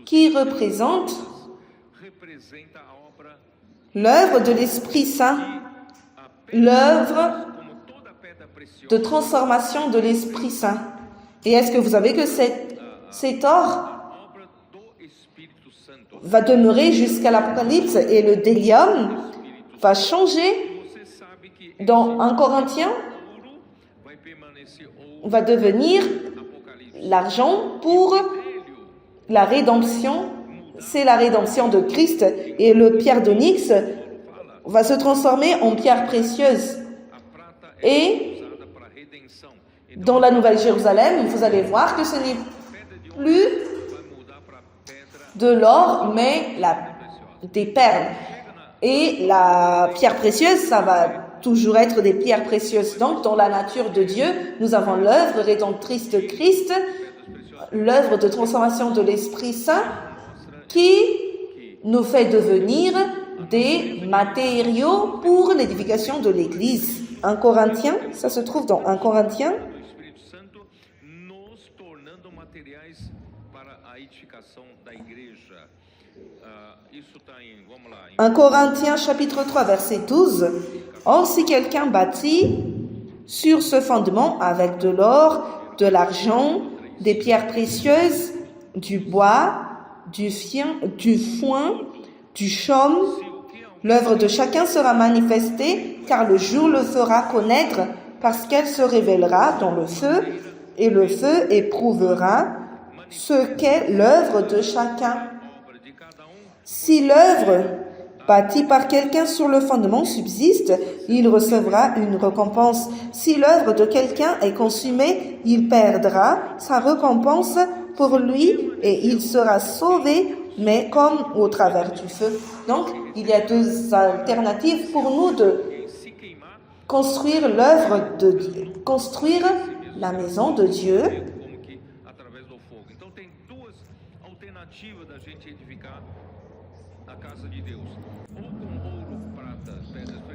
qui représente l'œuvre de l'Esprit Saint, l'œuvre de transformation de l'Esprit Saint. Et est-ce que vous savez que cet or va demeurer jusqu'à l'Apocalypse et le délium va changer dans 1 Corinthiens, va devenir l'argent pour la rédemption. C'est la rédemption de Christ et le pierre d'onyx va se transformer en pierre précieuse. Et dans la Nouvelle Jérusalem, vous allez voir que ce n'est plus de l'or, mais des perles. Et la pierre précieuse, ça va toujours être des pierres précieuses. Donc, dans la nature de Dieu, nous avons l'œuvre rédemptrice de Christ, l'œuvre de transformation de l'Esprit Saint, qui nous fait devenir des matériaux pour l'édification de l'Église. 1 Corinthiens, ça se trouve dans 1 Corinthiens. 1 Corinthiens chapitre 3 verset 12. Or, si quelqu'un bâtit sur ce fondement avec de l'or, de l'argent, des pierres précieuses, du bois, du foin, du chaume, l'œuvre de chacun sera manifestée, car le jour le fera connaître, parce qu'elle se révélera dans le feu, et le feu éprouvera ce qu'est l'œuvre de chacun. Si l'œuvre bâtie par quelqu'un sur le fondement subsiste, il recevra une récompense. Si l'œuvre de quelqu'un est consumée, il perdra sa récompense pour lui et il sera sauvé, mais comme au travers du feu. Donc, il y a deux alternatives pour nous de construire l'œuvre de Dieu, construire la maison de Dieu.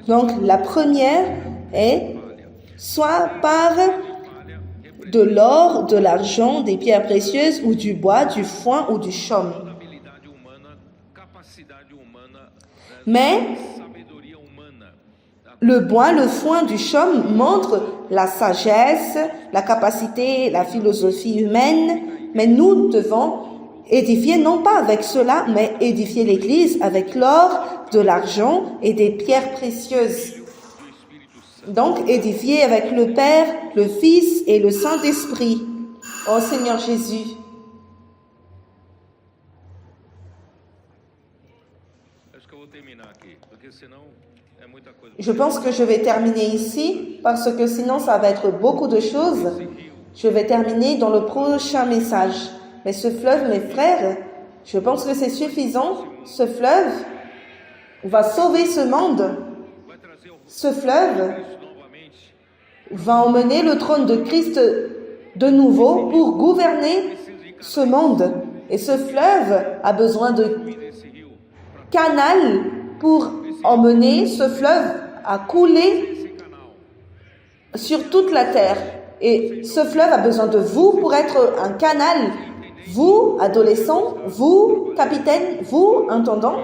Donc, la première est soit par de l'or, de l'argent, des pierres précieuses ou du bois, du foin ou du chaume. Mais le bois, le foin du chaume montrent la sagesse, la capacité, la philosophie humaine, mais nous devons édifier non pas avec cela, mais édifier l'Église avec l'or, de l'argent et des pierres précieuses. Donc, édifier avec le Père, le Fils et le Saint-Esprit. Ô Seigneur Jésus. Je pense que je vais terminer ici parce que sinon ça va être beaucoup de choses. Je vais terminer dans le prochain message. Mais ce fleuve, mes frères, je pense que c'est suffisant. Ce fleuve va sauver ce monde. Ce fleuve va emmener le trône de Christ de nouveau pour gouverner ce monde. Et ce fleuve a besoin de canal pour emmener ce fleuve à couler sur toute la terre. Et ce fleuve a besoin de vous pour être un canal. Vous, adolescents, vous, capitaines, vous, intendants.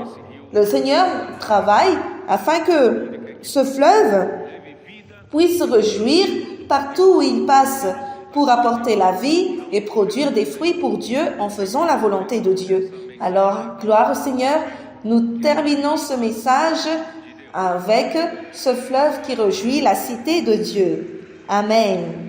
Le Seigneur travaille afin que ce fleuve puisse se réjouir partout où il passe pour apporter la vie et produire des fruits pour Dieu en faisant la volonté de Dieu. Alors, gloire au Seigneur, nous terminons ce message avec ce fleuve qui réjouit la cité de Dieu. Amen.